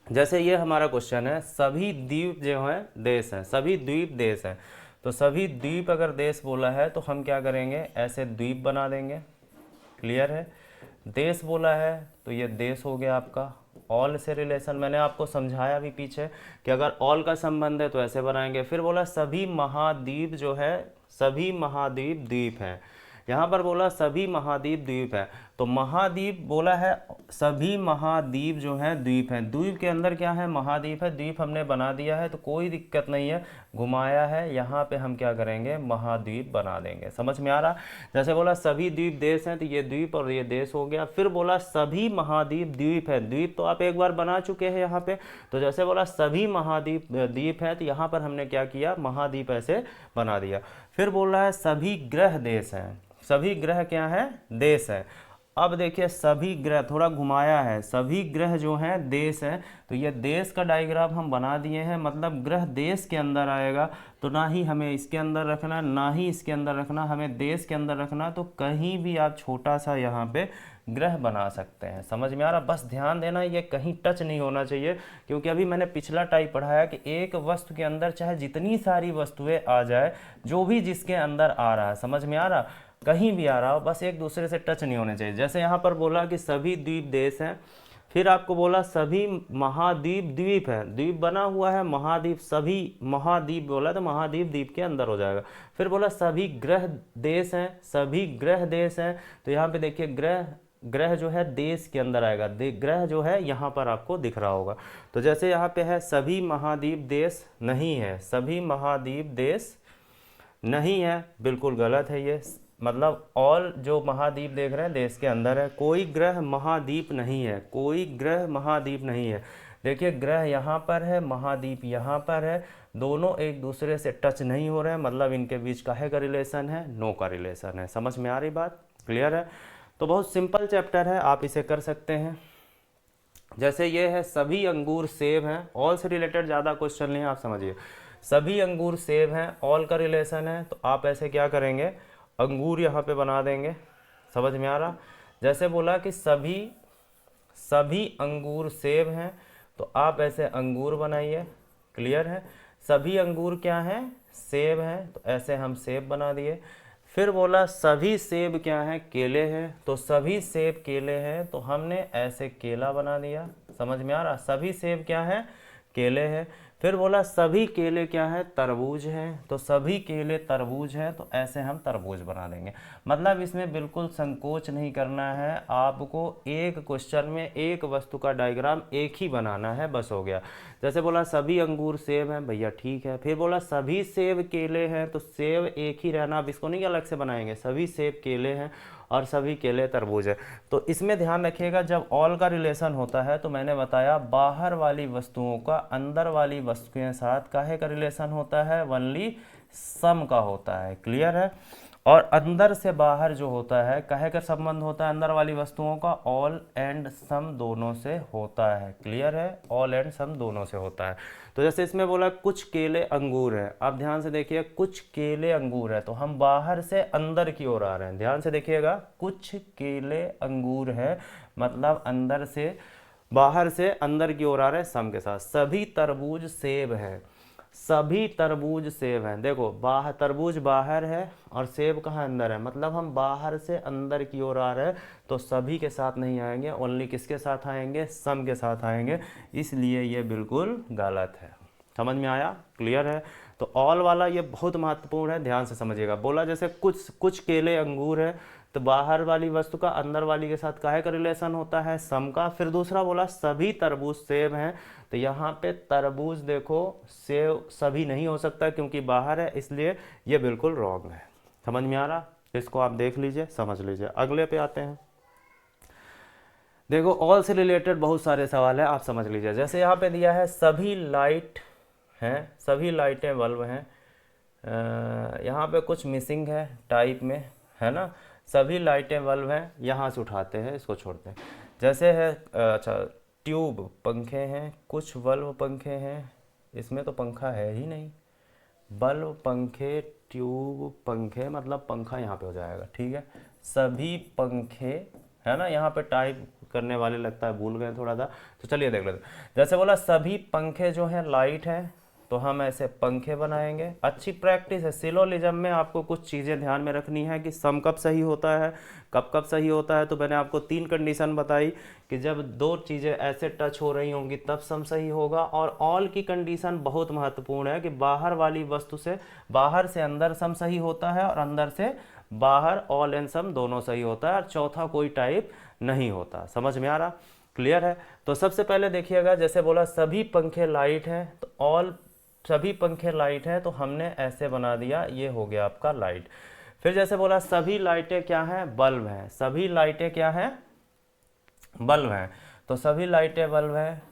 S1: जैसे ये हमारा क्वेश्चन है, सभी द्वीप जो हैं देश हैं, सभी द्वीप देश हैं। तो सभी द्वीप अगर देश बोला है तो हम क्या करेंगे, ऐसे द्वीप बना देंगे। क्लियर है। देश बोला है तो ये देश हो गया आपका। ऑल से रिलेशन मैंने आपको समझाया भी पीछे कि अगर ऑल का संबंध है तो ऐसे बनाएंगे। फिर बोला सभी महाद्वीप जो है, सभी महाद्वीप द्वीप हैं। यहाँ पर बोला सभी महाद्वीप द्वीप है, तो महाद्वीप बोला है, सभी महाद्वीप जो है द्वीप हैं। द्वीप के अंदर क्या है, महाद्वीप है। द्वीप हमने बना दिया है तो कोई दिक्कत नहीं है, घुमाया है, यहाँ पे हम क्या करेंगे, महाद्वीप बना देंगे। समझ में आ रहा। जैसे बोला सभी द्वीप देश हैं तो ये द्वीप और ये देश हो गया। फिर बोला सभी महाद्वीप द्वीप है। द्वीप तो आप एक बार बना चुके हैं यहाँ पे, तो जैसे बोला सभी महाद्वीप द्वीप है तो यहाँ पर हमने क्या किया, महाद्वीप ऐसे बना दिया। फिर बोल रहा है सभी ग्रह देश हैं। सभी ग्रह क्या है, देश है। अब देखिए सभी ग्रह थोड़ा घुमाया है, सभी ग्रह जो हैं देश हैं, तो ये देश का डायग्राम हम बना दिए हैं। मतलब ग्रह देश के अंदर आएगा, तो ना ही हमें इसके अंदर रखना, ना ही इसके अंदर रखना, हमें देश के अंदर रखना। तो कहीं भी आप छोटा सा यहाँ पे ग्रह बना सकते हैं। समझ में आ रहा। बस ध्यान देना ये कहीं टच नहीं होना चाहिए, क्योंकि अभी मैंने पिछला टाइप पढ़ाया कि एक वस्तु के अंदर चाहे जितनी सारी वस्तुएं आ जाए, जो भी जिसके अंदर आ रहा है, समझ में आ रहा, कहीं भी आ रहा हो, बस एक दूसरे से टच नहीं होने चाहिए। जैसे यहाँ पर बोला कि सभी द्वीप देश हैं, फिर आपको बोला सभी महाद्वीप द्वीप है। द्वीप बना हुआ है, महाद्वीप, सभी महाद्वीप बोला तो महाद्वीप द्वीप के अंदर हो जाएगा। फिर बोला सभी ग्रह देश हैं, सभी ग्रह देश हैं, तो यहाँ पे देखिए ग्रह जो है देश के अंदर आएगा। ग्रह जो है यहाँ पर आपको दिख रहा होगा। तो जैसे यहाँ पे है सभी महाद्वीप देश नहीं है, सभी महाद्वीप देश नहीं है, बिल्कुल गलत है ये। मतलब ऑल जो महाद्वीप देख रहे हैं देश के अंदर है, कोई ग्रह महाद्वीप नहीं है, कोई ग्रह महाद्वीप नहीं है। देखिए ग्रह यहाँ पर है, महाद्वीप यहाँ पर है, दोनों एक दूसरे से टच नहीं हो रहे हैं, मतलब इनके बीच काहे का रिलेशन है, नो का रिलेशन है। समझ में आ रही बात, क्लियर है। तो बहुत सिंपल चैप्टर है, आप इसे कर सकते हैं। जैसे ये है सभी अंगूर सेब हैं, ऑल से रिलेटेड ज़्यादा क्वेश्चन नहीं है, आप समझिए। सभी अंगूर सेब हैं, ऑल का रिलेशन है, तो आप ऐसे क्या करेंगे, अंगूर यहाँ पे बना देंगे। समझ में आ रहा। जैसे बोला कि सभी अंगूर सेब हैं, तो आप ऐसे अंगूर बनाइए। क्लियर है। सभी अंगूर क्या हैं, सेब हैं, तो ऐसे हम सेब बना दिए। फिर बोला सभी सेब क्या हैं, केले हैं, तो सभी सेब केले हैं, तो हमने ऐसे केला बना दिया। समझ में आ रहा। सभी सेब क्या है, केले हैं। फिर बोला सभी केले क्या है, तरबूज हैं, तो सभी केले तरबूज हैं, तो ऐसे हम तरबूज बना देंगे। मतलब इसमें बिल्कुल संकोच नहीं करना है, आपको एक क्वेश्चन में एक वस्तु का डायग्राम एक ही बनाना है, बस हो गया। जैसे बोला सभी अंगूर सेब हैं, भैया ठीक है। फिर बोला सभी सेब केले हैं, तो सेब एक ही रहना, अब इसको नहीं अलग से बनाएंगे। सभी सेब केले हैं और सभी केले तरबूज है। तो इसमें ध्यान रखिएगा, जब ऑल का रिलेशन होता है तो मैंने बताया बाहर वाली वस्तुओं का अंदर वाली वस्तु के साथ काहे का रिलेशन होता है, ओनली सम का होता है। क्लियर है। और अंदर से बाहर जो होता है काहे का संबंध होता है, अंदर वाली वस्तुओं का ऑल एंड सम दोनों से होता है। क्लियर है। ऑल एंड सम दोनों से होता है। तो जैसे इसमें बोला कुछ केले अंगूर है, आप ध्यान से देखिए, कुछ केले अंगूर है, तो हम बाहर से अंदर की ओर आ रहे हैं। ध्यान से देखिएगा, कुछ केले अंगूर है, मतलब अंदर से बाहर से अंदर की ओर आ रहे हैं सम के साथ। सभी तरबूज सेब है, सभी तरबूज सेब हैं। देखो बाहर तरबूज बाहर है और सेब कहाँ अंदर है, मतलब हम बाहर से अंदर की ओर आ रहे हैं, तो सभी के साथ नहीं आएंगे, ओनली किसके साथ आएंगे, सम के साथ आएंगे, इसलिए ये बिल्कुल गलत है। समझ में आया, क्लियर है। तो ऑल वाला ये बहुत महत्वपूर्ण है, ध्यान से समझिएगा। बोला जैसे कुछ केले अंगूर है, तो बाहर वाली वस्तु का अंदर वाली के साथ काहे का रिलेशन होता है, सम का। फिर दूसरा बोला सभी तरबूज सेब हैं, तो यहाँ पे तरबूज देखो, सेब सभी नहीं हो सकता क्योंकि बाहर है, इसलिए ये बिल्कुल रॉन्ग है। समझ में आ रहा। इसको आप देख लीजिए, समझ लीजिए। अगले पे आते हैं। देखो ऑल से रिलेटेड बहुत सारे सवाल है, आप समझ लीजिए। जैसे यहाँ पे दिया है सभी लाइट हैं, सभी लाइटें बल्ब हैं, यहाँ पे कुछ मिसिंग है टाइप में, है ना। सभी लाइटें बल्ब हैं, यहाँ से उठाते हैं, इसको छोड़ते हैं। जैसे है अच्छा ट्यूब पंखे हैं, कुछ बल्ब पंखे हैं, इसमें तो पंखा है ही नहीं, बल्ब, पंखे, ट्यूब, पंखे मतलब पंखा यहाँ पे हो जाएगा, ठीक है। सभी पंखे, है ना, यहाँ पे टाइप करने वाले लगता है भूल गए थोड़ा सा, तो चलिए देख लेते हैं। जैसे बोला सभी पंखे जो हैं लाइट है, तो हम ऐसे पंखे बनाएंगे। अच्छी प्रैक्टिस है सिलोलिज्म में, आपको कुछ चीज़ें ध्यान में रखनी है कि सम कब सही होता है, कब कब सही होता है। तो मैंने आपको 3 कंडीशन बताई कि जब 2 चीज़ें ऐसे टच हो रही होंगी तब सम सही होगा। और ऑल की कंडीशन बहुत महत्वपूर्ण है कि बाहर वाली वस्तु से, बाहर से अंदर सम सही होता है और अंदर से बाहर ऑल एंड सम दोनों सही होता है, और चौथा कोई टाइप नहीं होता। समझ में आ रहा, क्लियर है। तो सबसे पहले देखिएगा, जैसे बोला सभी पंखे लाइट हैं, तो ऑल, सभी पंखे लाइट हैं, तो हमने ऐसे बना दिया, ये हो गया आपका लाइट। फिर जैसे बोला सभी लाइटें क्या हैं, बल्ब हैं। सभी लाइटें क्या हैं, बल्ब हैं। तो सभी लाइटें बल्ब हैं,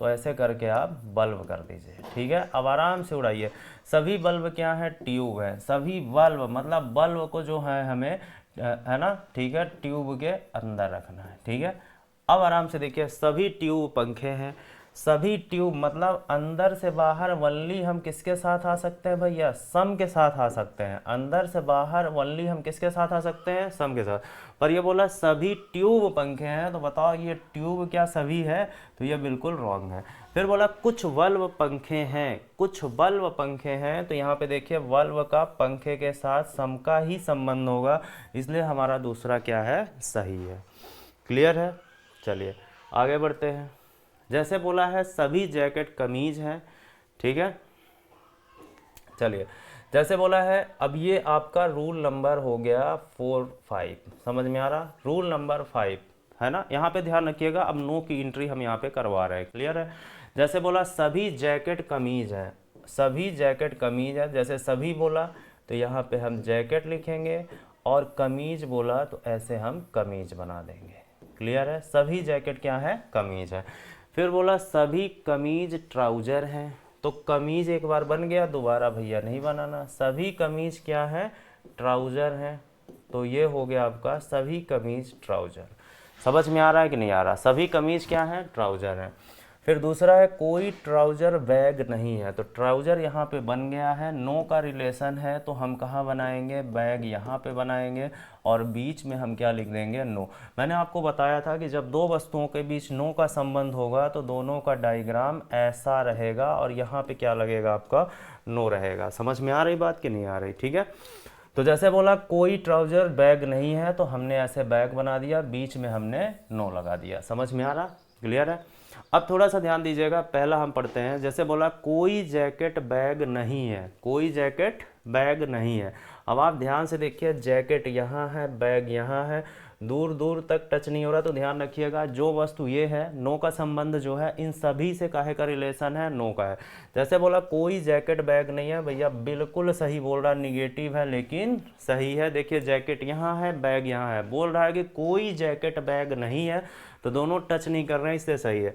S1: तो ऐसे करके आप बल्ब कर दीजिए, ठीक है। अब आराम से उड़ाइए। सभी बल्ब क्या है, ट्यूब है। सभी बल्ब मतलब बल्ब को जो है हमें, है ना, ठीक है, ट्यूब के अंदर रखना है, ठीक है। अब आराम से देखिए, सभी ट्यूब पंखे हैं। सभी ट्यूब मतलब अंदर से बाहर वनली हम किसके साथ आ सकते हैं भैया, सम के साथ आ सकते हैं। अंदर से बाहर वनली हम किसके साथ आ सकते हैं, सम के साथ। पर ये बोला सभी ट्यूब पंखे हैं, तो बताओ ये ट्यूब क्या सभी है, तो ये बिल्कुल रॉन्ग है। फिर बोला कुछ बल्ब पंखे हैं, कुछ बल्ब पंखे हैं, तो यहाँ पे देखिए बल्ब का पंखे के साथ सम का ही संबंध होगा, इसलिए हमारा दूसरा क्या है, सही है। क्लियर है। चलिए आगे बढ़ते हैं। जैसे बोला है सभी जैकेट कमीज हैं, ठीक है। चलिए जैसे बोला है, अब ये आपका रूल नंबर हो गया 4, 5, समझ में आ रहा, रूल नंबर 5 है ना। यहाँ पे ध्यान रखिएगा, अब नो की एंट्री हम यहाँ पे करवा रहे हैं, क्लियर है। जैसे बोला सभी जैकेट कमीज है, सभी जैकेट कमीज है। जैसे सभी बोला तो यहाँ पे हम जैकेट लिखेंगे, और कमीज बोला तो ऐसे हम कमीज बना देंगे, क्लियर है। सभी जैकेट क्या है, कमीज है। फिर बोला सभी कमीज ट्राउजर हैं, तो कमीज एक बार बन गया, दोबारा भैया नहीं बनाना। सभी कमीज क्या है, ट्राउजर हैं, तो ये हो गया आपका सभी कमीज ट्राउजर। समझ में आ रहा है कि नहीं आ रहा, सभी कमीज क्या है, ट्राउजर हैं। फिर दूसरा है कोई ट्राउजर बैग नहीं है, तो ट्राउजर यहाँ पे बन गया है, नो का रिलेशन है, तो हम कहाँ बनाएंगे, बैग यहाँ पे बनाएंगे, और बीच में हम क्या लिख देंगे, नो। मैंने आपको बताया था कि जब 2 वस्तुओं के बीच नो का संबंध होगा तो दोनों का डायग्राम ऐसा रहेगा, और यहाँ पे क्या लगेगा आपका, नो रहेगा। समझ में आ रही बात कि नहीं आ रही, ठीक है। तो जैसे बोला कोई ट्राउजर बैग नहीं है, तो हमने ऐसे बैग बना दिया, बीच में हमने नो लगा दिया। समझ में आ रहा, क्लियर है। अब थोड़ा सा ध्यान दीजिएगा, पहला हम पढ़ते हैं। जैसे बोला कोई जैकेट बैग नहीं है, कोई जैकेट बैग नहीं है। अब आप ध्यान से देखिए, जैकेट यहाँ है, बैग यहाँ है, दूर दूर तक टच नहीं हो रहा, तो ध्यान रखिएगा जो वस्तु ये है, नो का संबंध जो है इन सभी से काहे का रिलेशन है, नो का है। जैसे बोला कोई जैकेट बैग नहीं है, भैया बिल्कुल सही बोल रहा, निगेटिव है लेकिन सही है। देखिए जैकेट यहाँ है, बैग यहाँ है, बोल रहा है कि कोई जैकेट बैग नहीं है, तो दोनों टच नहीं कर रहे हैं, इससे सही है।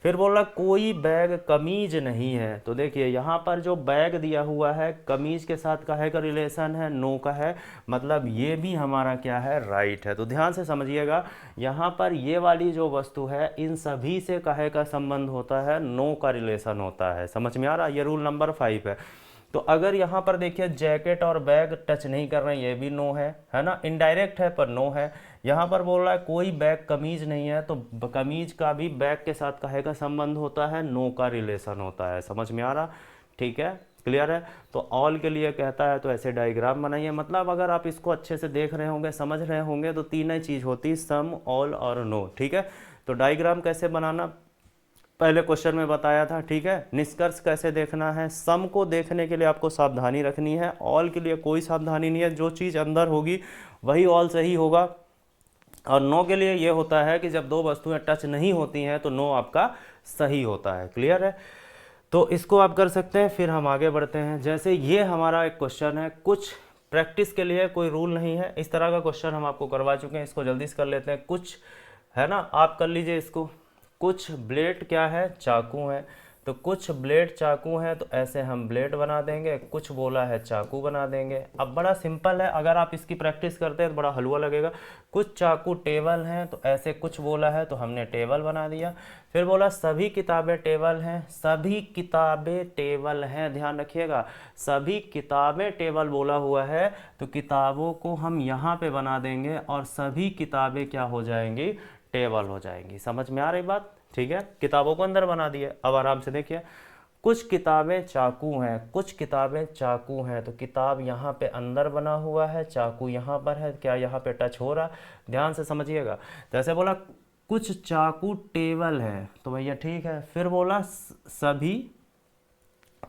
S1: फिर बोल रहा कोई बैग कमीज नहीं है, तो देखिए यहाँ पर जो बैग दिया हुआ है कमीज के साथ काहे का रिलेशन है, नो का है, मतलब ये भी हमारा क्या है, राइट है। तो ध्यान से समझिएगा, यहाँ पर ये वाली जो वस्तु है इन सभी से काहे का संबंध होता है, नो का रिलेशन होता है। समझ में आ रहा, ये रूल नंबर 5 है। तो अगर यहाँ पर देखिए जैकेट और बैग टच नहीं कर रहे हैं, ये भी नो है ना, इनडायरेक्ट है पर नो है। यहाँ पर बोल रहा है कोई बैग कमीज नहीं है, तो कमीज का भी बैग के साथ काहे का संबंध होता है, नो का रिलेशन होता है। समझ में आ रहा, ठीक है, क्लियर है। तो ऑल के लिए कहता है तो ऐसे डायग्राम बनाइए, मतलब अगर आप इसको अच्छे से देख रहे होंगे, समझ रहे होंगे, तो 3 ही चीज़ होती, सम, ऑल और नो, ठीक है। तो डायग्राम कैसे बनाना पहले क्वेश्चन में बताया था, ठीक है। निष्कर्ष कैसे देखना है, सम को देखने के लिए आपको सावधानी रखनी है, ऑल के लिए कोई सावधानी नहीं है, जो चीज़ अंदर होगी वही ऑल सही होगा। और नो के लिए ये होता है कि जब 2 वस्तुएं टच नहीं होती हैं तो नो आपका सही होता है, क्लियर है। तो इसको आप कर सकते हैं। फिर हम आगे बढ़ते हैं। जैसे ये हमारा एक क्वेश्चन है, कुछ प्रैक्टिस के लिए कोई रूल नहीं है, इस तरह का क्वेश्चन हम आपको करवा चुके हैं, इसको जल्दी से कर लेते हैं। कुछ है ना, आप कर लीजिए इसको। कुछ ब्लेड क्या है, चाकू है, तो कुछ ब्लेड चाकू हैं तो ऐसे हम ब्लेड बना देंगे, कुछ बोला है चाकू बना देंगे। अब बड़ा सिंपल है, अगर आप इसकी प्रैक्टिस करते हैं तो बड़ा हलवा लगेगा। कुछ चाकू टेबल हैं तो ऐसे कुछ बोला है तो हमने टेबल बना दिया। फिर बोला सभी किताबें टेबल हैं, सभी किताबें टेबल हैं, ध्यान रखिएगा सभी किताबें टेबल बोला हुआ है तो किताबों को हम यहाँ पे बना देंगे और सभी किताबें क्या हो जाएंगी, टेबल हो जाएंगी। समझ में आ रही बात? ठीक है, किताबों को अंदर बना दिए। अब आराम से देखिए, कुछ किताबें चाकू हैं, कुछ किताबें चाकू हैं तो किताब यहाँ पे अंदर बना हुआ है, चाकू यहाँ पर है, क्या यहाँ पे टच हो रहा? ध्यान से समझिएगा। जैसे बोला कुछ चाकू टेबल है तो भैया ठीक है। फिर बोला सभी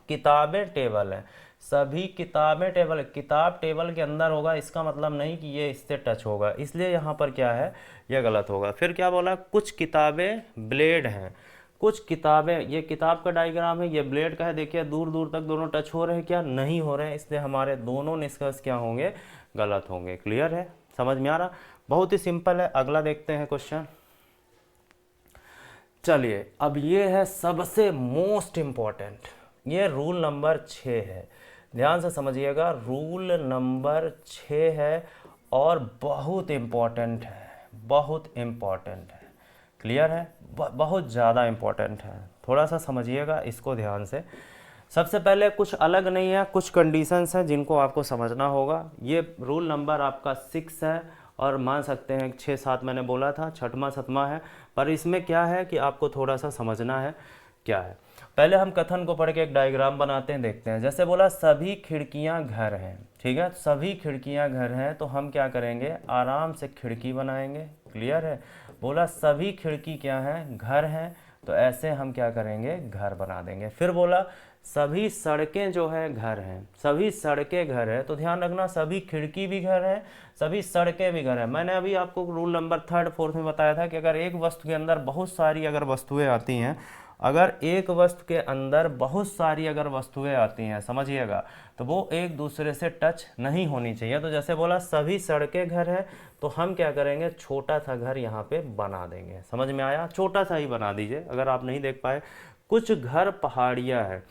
S1: किताबें टेबल है, सभी किताबें टेबल है, किताब टेबल के अंदर होगा इसका मतलब नहीं कि ये इससे टच होगा, इसलिए यहाँ पर क्या है, यह गलत होगा। फिर क्या बोला, कुछ किताबें ब्लेड हैं, कुछ किताबें, ये किताब का डायग्राम है, ये ब्लेड का है, देखिए दूर दूर तक दोनों टच हो रहे हैं क्या, नहीं हो रहे हैं, इसलिए हमारे दोनों निष्कर्ष क्या होंगे, गलत होंगे। क्लियर है, समझ में आ रहा? बहुत ही सिंपल है। अगला देखते हैं क्वेश्चन। चलिए अब ये है सबसे मोस्ट इम्पॉर्टेंट, ये रूल नंबर 6 है, ध्यान से समझिएगा। रूल नंबर 6 है और बहुत इम्पॉर्टेंट है, बहुत इम्पॉर्टेंट है। क्लियर है, बहुत ज़्यादा इम्पॉर्टेंट है, थोड़ा सा समझिएगा इसको ध्यान से। सबसे पहले कुछ अलग नहीं है, कुछ कंडीशंस हैं जिनको आपको समझना होगा। ये रूल नंबर आपका 6 है और मान सकते हैं 6-7 मैंने बोला था, छठवां सतवां है, पर इसमें क्या है कि आपको थोड़ा सा समझना है क्या है। पहले हम कथन को पढ़ के एक डायग्राम बनाते हैं, देखते हैं। जैसे बोला सभी खिड़कियां घर हैं, ठीक है, सभी खिड़कियां घर हैं तो हम क्या करेंगे, आराम से खिड़की बनाएंगे। क्लियर है, बोला सभी खिड़की क्या हैं, घर हैं तो ऐसे हम क्या करेंगे, घर बना देंगे। फिर बोला सभी सड़कें जो है घर हैं, सभी सड़कें घर है तो ध्यान रखना सभी खिड़की भी घर है, सभी सड़कें भी घर है। मैंने अभी आपको रूल नंबर 3, 4 में बताया था कि अगर एक वस्तु के अंदर बहुत सारी अगर वस्तुएं आती हैं, अगर एक वस्तु के अंदर बहुत सारी अगर वस्तुएं आती हैं, समझिएगा, तो वो एक दूसरे से टच नहीं होनी चाहिए। तो जैसे बोला सभी सड़कें घर है तो हम क्या करेंगे, छोटा सा घर यहाँ पे बना देंगे। समझ में आया? छोटा सा ही बना दीजिए अगर आप नहीं देख पाए। कुछ घर पहाड़ियाँ है।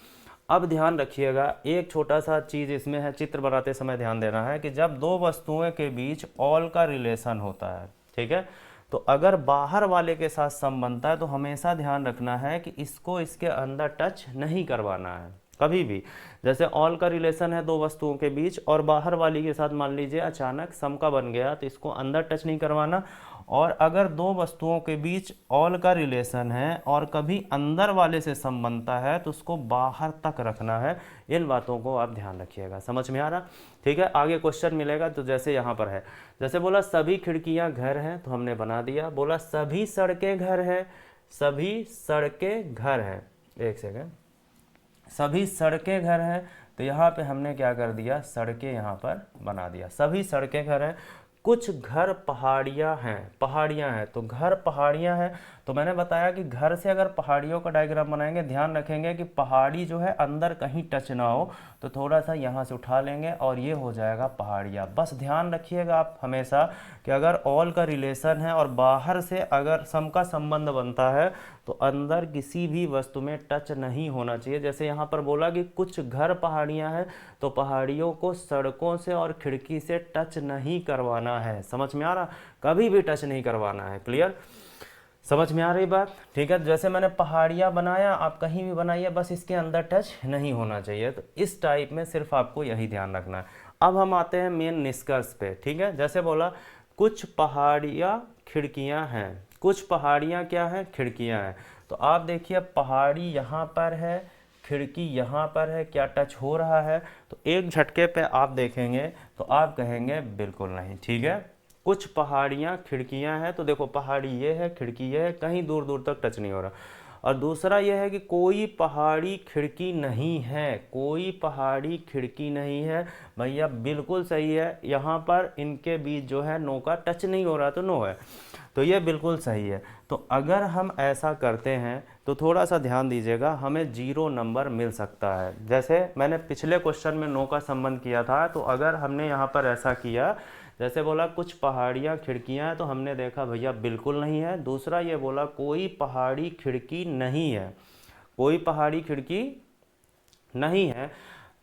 S1: अब ध्यान रखिएगा, एक छोटा सा चीज़ इसमें है, चित्र बनाते समय ध्यान देना है कि जब दो वस्तुओं के बीच ऑल का रिलेशन होता है, ठीक है, तो अगर बाहर वाले के साथ सम बनता है तो हमेशा ध्यान रखना है कि इसको इसके अंदर टच नहीं करवाना है कभी भी। जैसे ऑल का रिलेशन है दो वस्तुओं के बीच और बाहर वाली के साथ मान लीजिए अचानक सम का बन गया तो इसको अंदर टच नहीं करवाना। और अगर दो वस्तुओं के बीच ऑल का रिलेशन है और कभी अंदर वाले से सम बनता है तो उसको बाहर तक रखना है। इन बातों को आप ध्यान रखिएगा। समझ में आ रहा? ठीक है, आगे क्वेश्चन मिलेगा। तो जैसे यहाँ पर है, जैसे बोला सभी खिड़कियाँ घर हैं तो हमने बना दिया। बोला सभी सड़कें घर हैं, सभी सड़कें घर हैं, एक सेकेंड, सभी सड़कें घर हैं तो यहाँ पे हमने क्या कर दिया, सड़कें यहाँ पर बना दिया। सभी सड़कें घर हैं। कुछ घर पहाड़ियाँ हैं, पहाड़ियाँ हैं तो घर पहाड़ियाँ हैं तो मैंने बताया कि घर से अगर पहाड़ियों का डायग्राम बनाएंगे ध्यान रखेंगे कि पहाड़ी जो है अंदर कहीं टच ना हो, तो थोड़ा सा यहाँ से उठा लेंगे और ये हो जाएगा पहाड़ियाँ। बस ध्यान रखिएगा आप हमेशा कि अगर ऑल का रिलेशन है और बाहर से अगर सम का संबंध बनता है तो अंदर किसी भी वस्तु में टच नहीं होना चाहिए। जैसे यहाँ पर बोला कि कुछ घर पहाड़ियाँ हैं तो पहाड़ियों को सड़कों से और खिड़की से टच नहीं करवाना है। समझ में आ रहा? कभी भी टच नहीं करवाना है। क्लियर? समझ में आ रही बात? ठीक है, जैसे मैंने पहाड़ियाँ बनाया, आप कहीं भी बनाइए, बस इसके अंदर टच नहीं होना चाहिए। तो इस टाइप में सिर्फ आपको यही ध्यान रखना है। अब हम आते हैं मेन निष्कर्ष पे। ठीक है, जैसे बोला कुछ पहाड़ियाँ खिड़कियाँ हैं, कुछ पहाड़ियाँ क्या हैं, खिड़कियाँ हैं। तो आप देखिए पहाड़ी यहाँ पर है, खिड़की यहाँ पर है, क्या टच हो रहा है? तो एक झटके पे आप देखेंगे तो आप कहेंगे बिल्कुल नहीं। ठीक है, कुछ पहाड़ियाँ खिड़कियाँ हैं तो देखो पहाड़ी ये है, खिड़की ये है, कहीं दूर दूर तक टच नहीं हो रहा। और दूसरा ये है कि कोई पहाड़ी खिड़की नहीं है, कोई पहाड़ी खिड़की नहीं है। भैया बिल्कुल सही है, यहाँ पर इनके बीच जो है नो का टच नहीं हो रहा तो नो है, तो ये बिल्कुल सही है। तो अगर हम ऐसा करते हैं तो थोड़ा सा ध्यान दीजिएगा, हमें 0 नंबर मिल सकता है। जैसे मैंने पिछले क्वेश्चन में नो का संबंध किया था, तो अगर हमने यहाँ पर ऐसा किया, जैसे बोला कुछ पहाड़ियाँ खिड़कियाँ हैं तो हमने देखा भैया बिल्कुल नहीं है। दूसरा ये बोला कोई पहाड़ी खिड़की नहीं है, कोई पहाड़ी खिड़की नहीं है।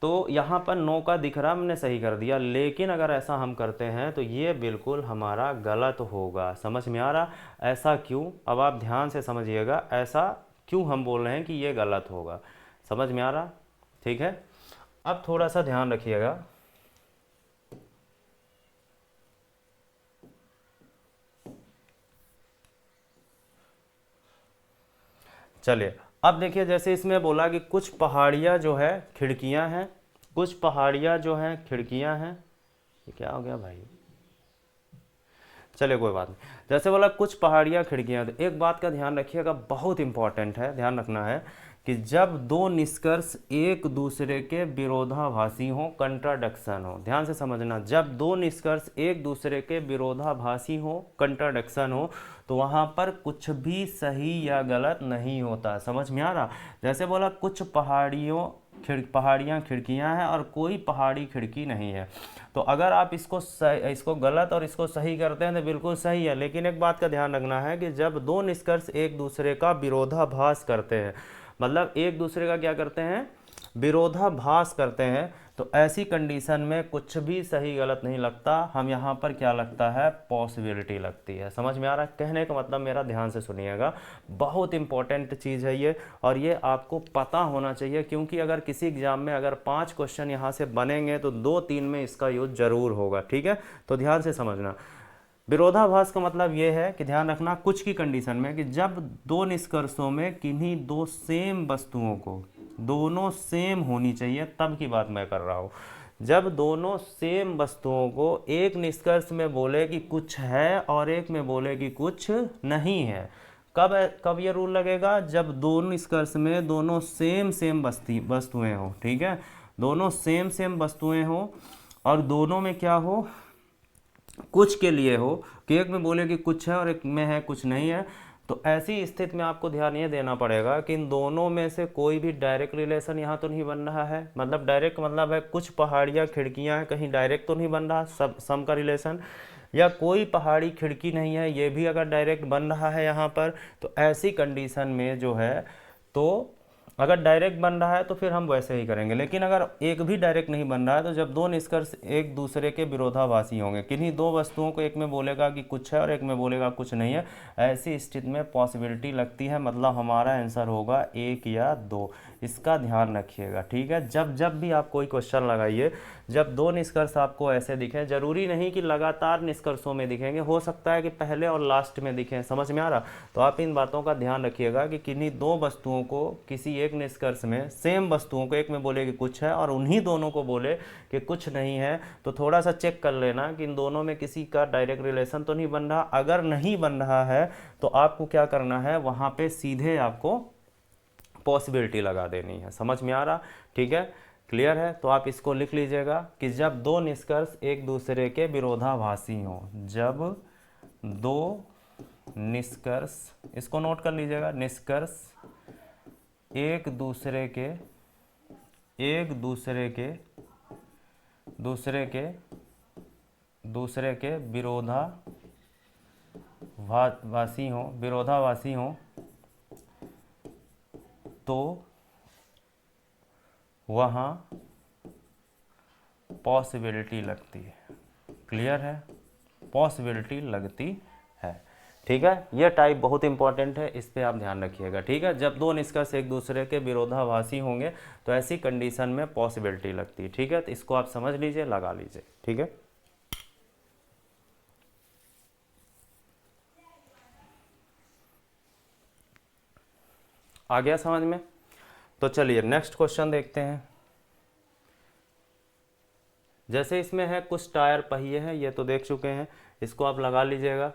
S1: तो यहाँ पर नो का दिख रहा, हमने सही कर दिया, लेकिन अगर ऐसा हम करते हैं तो ये बिल्कुल हमारा गलत होगा। समझ में आ रहा? ऐसा क्यों? अब आप ध्यान से समझिएगा, ऐसा क्यों हम बोल रहे हैं कि ये गलत होगा। समझ में आ रहा? ठीक है, अब थोड़ा सा ध्यान रखिएगा। चलिए अब देखिए, जैसे इसमें बोला कि कुछ पहाड़ियाँ जो है खिड़कियाँ हैं, कुछ पहाड़ियाँ जो हैं खिड़कियाँ हैं। ये क्या हो गया भाई? चलिए कोई बात नहीं। जैसे बोला कुछ पहाड़ियाँ खिड़कियाँ, तो एक बात का ध्यान रखिएगा, बहुत इंपॉर्टेंट है, ध्यान रखना है कि जब दो निष्कर्ष एक दूसरे के विरोधाभासी हो, कंट्राडिक्शन हो, ध्यान से समझना, जब दो निष्कर्ष एक दूसरे के विरोधाभासी हो, कंट्राडिक्शन हो, तो वहाँ पर कुछ भी सही या गलत नहीं होता। समझ में आ रहा? जैसे बोला कुछ पहाड़ियाँ खिड़कियाँ हैं और कोई पहाड़ी खिड़की नहीं है, तो अगर आप इसको गलत और इसको सही करते हैं तो बिल्कुल सही है। लेकिन एक बात का ध्यान रखना है कि जब दो निष्कर्ष एक दूसरे का विरोधाभास करते हैं, मतलब एक दूसरे का क्या करते हैं, विरोधाभास करते हैं, तो ऐसी कंडीशन में कुछ भी सही गलत नहीं लगता, हम यहाँ पर क्या लगता है, पॉसिबिलिटी लगती है। समझ में आ रहा है? कहने का मतलब मेरा ध्यान से सुनिएगा, बहुत इंपॉर्टेंट चीज़ है ये, और ये आपको पता होना चाहिए, क्योंकि अगर किसी एग्जाम में अगर 5 क्वेश्चन यहाँ से बनेंगे तो 2-3 में इसका यूज जरूर होगा। ठीक है, तो ध्यान से समझना। विरोधाभास का मतलब ये है कि ध्यान रखना कुछ की कंडीशन में, कि जब दो निष्कर्षों में किन्हीं दो सेम वस्तुओं को, दोनों सेम होनी चाहिए, तब की बात मैं कर रहा हूँ। जब दोनों सेम वस्तुओं को एक निष्कर्ष में बोले कि कुछ है और एक में बोले कि कुछ नहीं है, कब ये रूल लगेगा, जब दोनों निष्कर्ष में दोनों सेम वस्तुएं हो। ठीक है, दोनों सेम वस्तुएं हो और दोनों में क्या हो, कुछ के लिए हो, कि एक में बोले कि कुछ है और एक में है कुछ नहीं है, तो ऐसी स्थिति में आपको ध्यान ये देना पड़ेगा कि इन दोनों में से कोई भी डायरेक्ट रिलेशन यहाँ तो नहीं बन रहा है। मतलब डायरेक्ट मतलब है कुछ पहाड़ियाँ खिड़कियाँ हैं, कहीं डायरेक्ट तो नहीं बन रहा सब सम का रिलेशन, या कोई पहाड़ी खिड़की नहीं है, ये भी अगर डायरेक्ट बन रहा है यहाँ पर, तो ऐसी कंडीशन में जो है, तो अगर डायरेक्ट बन रहा है तो फिर हम वैसे ही करेंगे। लेकिन अगर एक भी डायरेक्ट नहीं बन रहा है, तो जब दो निष्कर्ष एक दूसरे के विरोधाभासी होंगे, किन्हीं दो वस्तुओं को एक में बोलेगा कि कुछ है और एक में बोलेगा कुछ नहीं है, ऐसी स्थिति में पॉसिबिलिटी लगती है, मतलब हमारा आंसर होगा 1 या 2। इसका ध्यान रखिएगा। ठीक है, जब भी आप कोई क्वेश्चन लगाइए, जब दो निष्कर्ष आपको ऐसे दिखें, जरूरी नहीं कि लगातार निष्कर्षों में दिखेंगे, हो सकता है कि पहले और लास्ट में दिखें। समझ में आ रहा? तो आप इन बातों का ध्यान रखिएगा कि किन्हीं दो वस्तुओं को किसी एक निष्कर्ष में, सेम वस्तुओं को एक में बोले कि कुछ है और उन्हीं दोनों को बोले कि कुछ नहीं है, तो थोड़ा सा चेक कर लेना कि इन दोनों में किसी का डायरेक्ट रिलेशन तो नहीं बन रहा। अगर नहीं बन रहा है तो आपको क्या करना है, वहाँ पे सीधे आपको पॉसिबिलिटी लगा देनी है। समझ में आ रहा? ठीक है, क्लियर है? तो आप इसको लिख लीजिएगा कि जब दो निष्कर्ष एक दूसरे के विरोधाभासी हों, जब दो निष्कर्ष, इसको नोट कर लीजिएगा, निष्कर्ष एक दूसरे के विरोधाभासी हों, तो वहाँ पॉसिबिलिटी लगती है। क्लियर है? पॉसिबिलिटी लगती है। ठीक है, ये टाइप बहुत इंपॉर्टेंट है, इस पे आप ध्यान रखिएगा। ठीक है, जब दो निष्कर्ष एक दूसरे के विरोधाभासी होंगे तो ऐसी कंडीशन में पॉसिबिलिटी लगती है। ठीक है, तो इसको आप समझ लीजिए, लगा लीजिए। ठीक है, आ गया समझ में? तो चलिए नेक्स्ट क्वेश्चन देखते हैं। जैसे इसमें है कुछ टायर पहिए हैं, ये तो देख चुके हैं, इसको आप लगा लीजिएगा।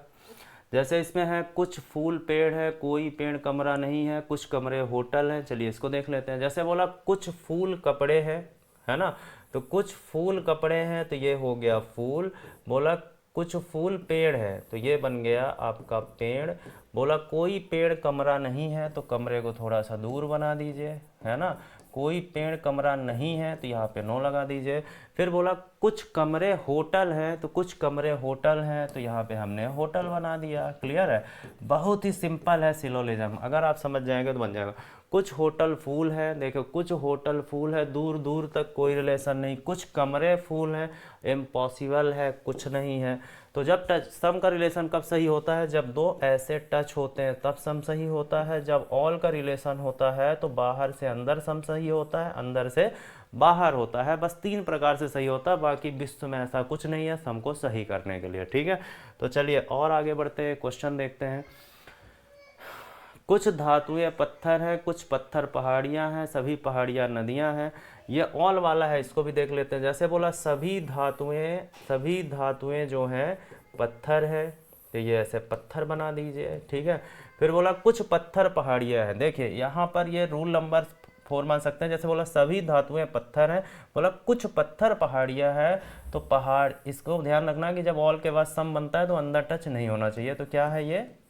S1: जैसे इसमें है कुछ फूल पेड़ है, कोई पेड़ कमरा नहीं है, कुछ कमरे होटल है। चलिए इसको देख लेते हैं। जैसे बोला कुछ फूल कपड़े हैं, है ना, तो कुछ फूल कपड़े हैं, तो ये हो गया फूल। बोला कुछ फूल पेड़ है, तो ये बन गया आपका पेड़। बोला कोई पेड़ कमरा नहीं है, तो कमरे को थोड़ा सा दूर बना दीजिए, है ना। कोई पेड़ कमरा नहीं है तो यहाँ पे नो लगा दीजिए। फिर बोला कुछ कमरे होटल हैं, तो कुछ कमरे होटल हैं तो यहाँ पे हमने होटल बना दिया। क्लियर है, बहुत ही सिंपल है सिलोजिज्म, अगर आप समझ जाएंगे तो बन जाएगा। कुछ होटल फूल है, देखो कुछ होटल फूल है, दूर दूर तक कोई रिलेशन नहीं। कुछ कमरे फूल हैं, इम्पॉसिबल है, कुछ नहीं है। तो जब टच सम का रिलेशन कब सही होता है, जब दो ऐसे टच होते हैं तब सम सही होता है। जब ऑल का रिलेशन होता है तो बाहर से अंदर सम सही होता है, अंदर से बाहर होता है। बस 3 प्रकार से सही होता है, बाकी विश्व में ऐसा कुछ नहीं है सम को सही करने के लिए। ठीक है, तो चलिए और आगे बढ़ते हैं, क्वेश्चन देखते हैं। कुछ धातुएं पत्थर हैं, कुछ पत्थर पहाड़ियां हैं, सभी पहाड़ियां नदियां हैं। ये ऑल वाला है, इसको भी देख लेते हैं। जैसे बोला सभी धातुएं जो हैं पत्थर है, तो ये ऐसे पत्थर बना दीजिए। ठीक है, फिर बोला कुछ पत्थर पहाड़ियां हैं। देखिए यहाँ पर ये रूल नंबर 4 मान सकते हैं। जैसे बोला सभी धातुएं पत्थर हैं, बोला कुछ पत्थर पहाड़ियां हैं, तो पहाड़, इसको ध्यान रखना कि जब ऑल के बाद सम बनता है तो अंदर टच नहीं होना चाहिए। तो क्या है, ये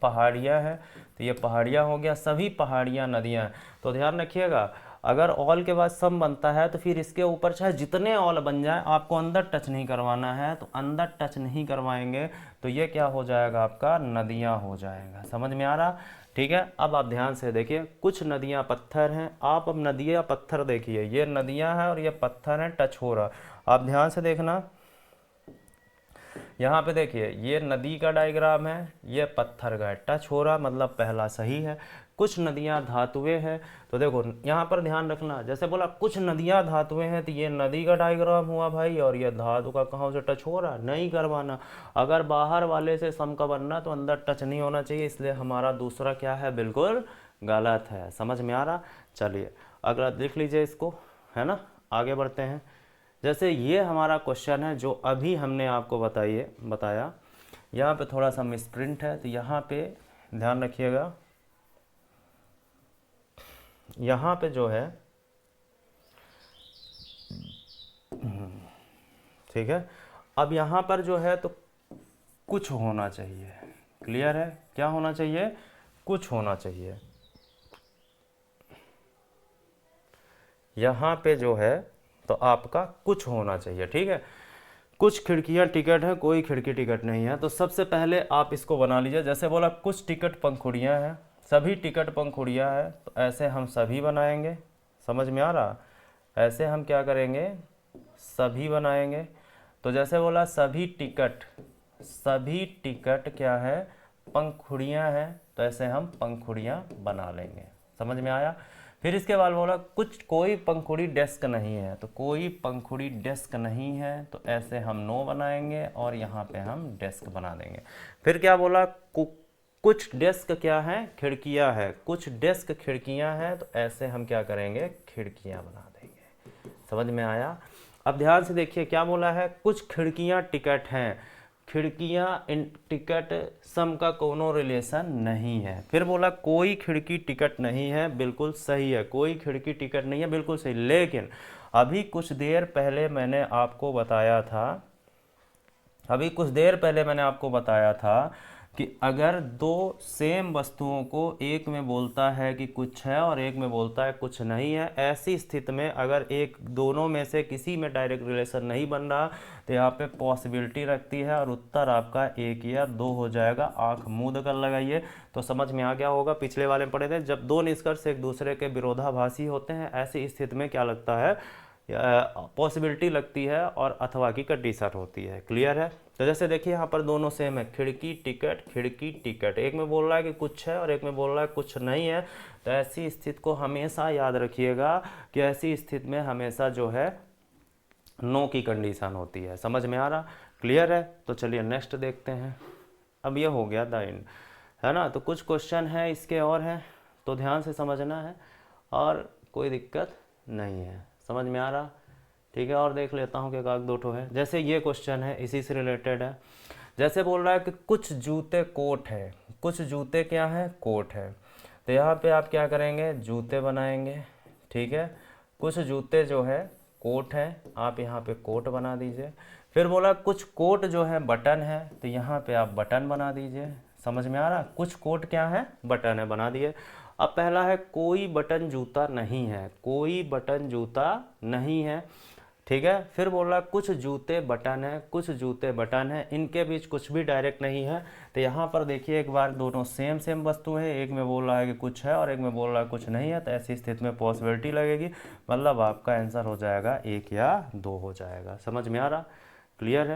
S1: पहाड़ियाँ है, तो ये पहाड़ियाँ हो गया। सभी पहाड़ियाँ नदियाँ हैं, तो ध्यान रखिएगा अगर ऑल के बाद सम बनता है तो फिर इसके ऊपर चाहे जितने ऑल बन जाए आपको अंदर टच नहीं करवाना है। तो अंदर टच नहीं करवाएंगे तो ये क्या हो जाएगा, आपका नदियाँ हो जाएगा। समझ में आ रहा? ठीक है, अब आप ध्यान से देखिए, कुछ नदियाँ पत्थर हैं। आप अब नदियाँ पत्थर देखिए, ये नदियाँ हैं और ये पत्थर हैं, टच हो रहा। आप ध्यान से देखना, यहाँ पे देखिए ये नदी का डायग्राम है, ये पत्थर का है, टच हो रहा, मतलब पहला सही है। कुछ नदियाँ धातुएं हैं, तो देखो यहाँ पर ध्यान रखना, जैसे बोला कुछ नदियाँ धातुएं हैं तो ये नदी का डायग्राम हुआ भाई, और ये धातु का कहाँ से टच हो रहा है, नहीं करवाना। अगर बाहर वाले से सम का बनना तो अंदर टच नहीं होना चाहिए, इसलिए हमारा दूसरा क्या है, बिल्कुल गलत है। समझ में आ रहा? चलिए अगला देख लीजिए इसको, है ना। आगे बढ़ते हैं। जैसे ये हमारा क्वेश्चन है जो अभी हमने आपको बताया, यहाँ पे थोड़ा सा मिसप्रिंट है, तो यहाँ पे ध्यान रखिएगा। यहाँ पे जो है, ठीक है, अब यहाँ पर जो है तो कुछ होना चाहिए। क्लियर है, क्या होना चाहिए, कुछ होना चाहिए। यहाँ पे जो है तो आपका कुछ होना चाहिए। ठीक है, कुछ खिड़कियाँ टिकट है, कोई खिड़की टिकट नहीं है। तो सबसे पहले आप इसको बना लीजिए। जैसे बोला कुछ टिकट पंखुड़ियाँ हैं, सभी टिकट पंखुड़ियाँ हैं, तो ऐसे हम सभी बनाएंगे। समझ में आ रहा? ऐसे हम क्या करेंगे, सभी बनाएंगे। तो जैसे बोला सभी टिकट क्या है, पंखुड़ियाँ हैं, तो ऐसे हम पंखुड़ियाँ बना लेंगे। समझ में आया? फिर इसके बाद बोला कोई पंखुड़ी डेस्क नहीं है, तो कोई पंखुड़ी डेस्क नहीं है, तो ऐसे हम नो बनाएंगे और यहाँ पे हम डेस्क बना देंगे। फिर क्या बोला, कुछ डेस्क क्या है, खिड़कियाँ है, कुछ डेस्क खिड़कियाँ हैं, तो ऐसे हम क्या करेंगे, खिड़कियाँ बना देंगे। समझ में आया? अब ध्यान से देखिए क्या बोला है, कुछ खिड़कियाँ टिकट हैं, खिड़कियाँ इन टिकट सम का कोनो रिलेशन नहीं है। फिर बोला कोई खिड़की टिकट नहीं है, बिल्कुल सही है, कोई खिड़की टिकट नहीं है, बिल्कुल सही। लेकिन अभी कुछ देर पहले मैंने आपको बताया था कि अगर दो सेम वस्तुओं को एक में बोलता है कि कुछ है और एक में बोलता है कुछ नहीं है, ऐसी स्थिति में अगर एक दोनों में से किसी में डायरेक्ट रिलेशन नहीं बन रहा तो यहाँ पे पॉसिबिलिटी रखती है और उत्तर आपका 1 या 2 हो जाएगा। आंख मूंद कर लगाइए तो समझ में आ गया होगा। पिछले वाले में पढ़े थे, जब दो निष्कर्ष एक दूसरे के विरोधाभासी होते हैं, ऐसी स्थिति में क्या लगता है, पॉसिबिलिटी लगती है और अथवा की कंडीशन होती है। क्लियर है? तो जैसे देखिए यहाँ पर दोनों सेम है, खिड़की टिकट, एक में बोल रहा है कि कुछ है और एक में बोल रहा है कुछ नहीं है। तो ऐसी स्थिति को हमेशा याद रखिएगा कि ऐसी स्थिति में हमेशा जो है नो की कंडीशन होती है। समझ में आ रहा? क्लियर है? तो चलिए नेक्स्ट देखते हैं। अब ये हो गया द एंड, है ना। तो कुछ क्वेश्चन है इसके और हैं, तो ध्यान से समझना है और कोई दिक्कत नहीं है। समझ में आ रहा? ठीक है, और देख लेता हूँ कि एक दो ठो है। जैसे ये क्वेश्चन है, इसी से रिलेटेड है। जैसे बोल रहा है कि कुछ जूते कोट है, कुछ जूते क्या है, कोट है। तो यहाँ पे आप क्या करेंगे, जूते बनाएंगे। ठीक है, कुछ जूते जो है कोट है, आप यहाँ पे कोट बना दीजिए। फिर बोला कुछ कोट जो है बटन है, तो यहाँ पे आप बटन बना दीजिए। समझ में आ रहा? कुछ कोट क्या है, बटन है, बना दिए। अब पहला है कोई बटन जूता नहीं है, कोई बटन जूता नहीं है, ठीक है। फिर बोल रहा कुछ जूते बटन है, कुछ जूते बटन है, इनके बीच कुछ भी डायरेक्ट नहीं है। तो यहाँ पर देखिए एक बार दोनों सेम सेम वस्तु है, एक में बोल रहा है कि कुछ है और एक में बोल रहा है कुछ नहीं है, तो ऐसी स्थिति में पॉसिबिलिटी लगेगी, मतलब आपका आंसर हो जाएगा 1 या 2 हो जाएगा। समझ में आ रहा? क्लियर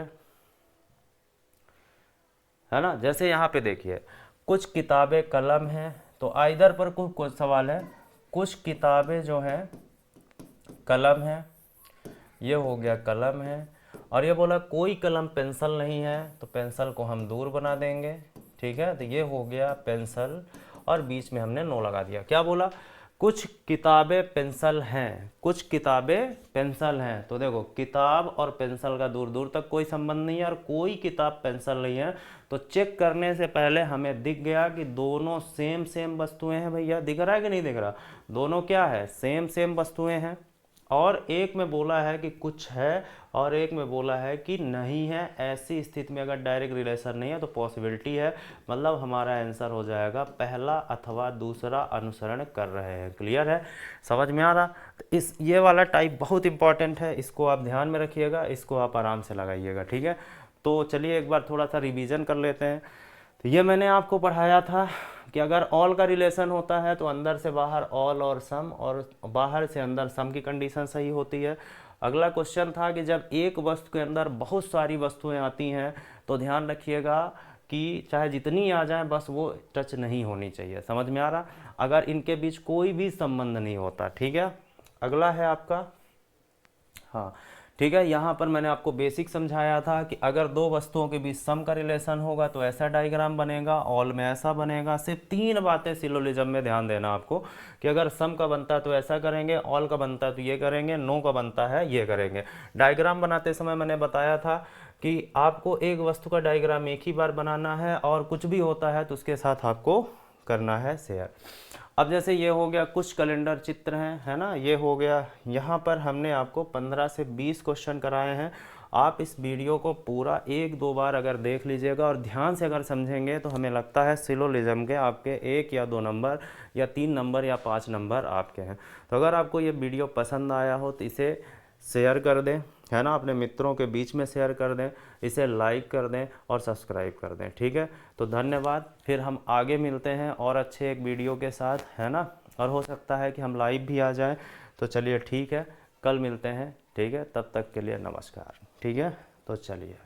S1: है ना? जैसे यहाँ पे देखिए कुछ किताबें कलम हैं, तो आइदर पर कुछ सवाल है, कुछ किताबें जो हैं कलम है, ये हो गया कलम है, और ये बोला कोई कलम पेंसिल नहीं है, तो पेंसिल को हम दूर बना देंगे, ठीक है। तो ये हो गया पेंसिल और बीच में हमने नो लगा दिया। क्या बोला? कुछ किताबें पेंसिल हैं, कुछ किताबें पेंसिल हैं, तो देखो किताब और पेंसिल का दूर दूर तक कोई संबंध नहीं है और कोई किताब पेंसिल नहीं है, तो चेक करने से पहले हमें दिख गया कि दोनों सेम सेम वस्तुएं हैं। भैया दिख रहा है कि नहीं दिख रहा? दोनों क्या है, सेम सेम वस्तुएं हैं, और एक में बोला है कि कुछ है और एक में बोला है कि नहीं है। ऐसी स्थिति में अगर डायरेक्ट रिलेशन नहीं है तो पॉसिबिलिटी है, मतलब हमारा आंसर हो जाएगा पहला अथवा दूसरा अनुसरण कर रहे हैं। क्लियर है? समझ में आ रहा? तो इस ये वाला टाइप बहुत इंपॉर्टेंट है, इसको आप ध्यान में रखिएगा, इसको आप आराम से लगाइएगा, ठीक है। तो चलिए एक बार थोड़ा सा रिवीजन कर लेते हैं। तो ये मैंने आपको पढ़ाया था कि अगर ऑल का रिलेशन होता है तो अंदर से बाहर ऑल और सम, और बाहर से अंदर सम की कंडीशन सही होती है। अगला क्वेश्चन था कि जब एक वस्तु के अंदर बहुत सारी वस्तुएं आती हैं तो ध्यान रखिएगा कि चाहे जितनी आ जाएं बस वो टच नहीं होनी चाहिए। समझ में आ रहा? अगर इनके बीच कोई भी संबंध नहीं होता, ठीक है। अगला है आपका, हाँ ठीक है, यहाँ पर मैंने आपको बेसिक समझाया था कि अगर दो वस्तुओं के बीच सम का रिलेशन होगा तो ऐसा डायग्राम बनेगा, ऑल में ऐसा बनेगा। सिर्फ 3 बातें सिलोजिज्म में ध्यान देना आपको कि अगर सम का बनता है तो ऐसा करेंगे, ऑल का बनता है तो ये करेंगे, नो का बनता है ये करेंगे। डायग्राम बनाते समय मैंने बताया था कि आपको एक वस्तु का डायग्राम एक ही बार बनाना है और कुछ भी होता है तो उसके साथ आपको करना है शेयर। अब जैसे ये हो गया कुछ कैलेंडर चित्र हैं, है ना, ये हो गया। यहाँ पर हमने आपको 15 से 20 क्वेश्चन कराए हैं। आप इस वीडियो को पूरा 1-2 बार अगर देख लीजिएगा और ध्यान से अगर समझेंगे तो हमें लगता है सिलोजिज्म के आपके 1 या 2 नंबर या 3 नंबर या 5 नंबर आपके हैं। तो अगर आपको ये वीडियो पसंद आया हो तो इसे शेयर कर दें, है ना, अपने मित्रों के बीच में शेयर कर दें, इसे लाइक कर दें और सब्सक्राइब कर दें, ठीक है। तो धन्यवाद, फिर हम आगे मिलते हैं और अच्छे एक वीडियो के साथ, है ना, और हो सकता है कि हम लाइव भी आ जाएं। तो चलिए ठीक है, कल मिलते हैं, ठीक है, तब तक के लिए नमस्कार, ठीक है। तो चलिए।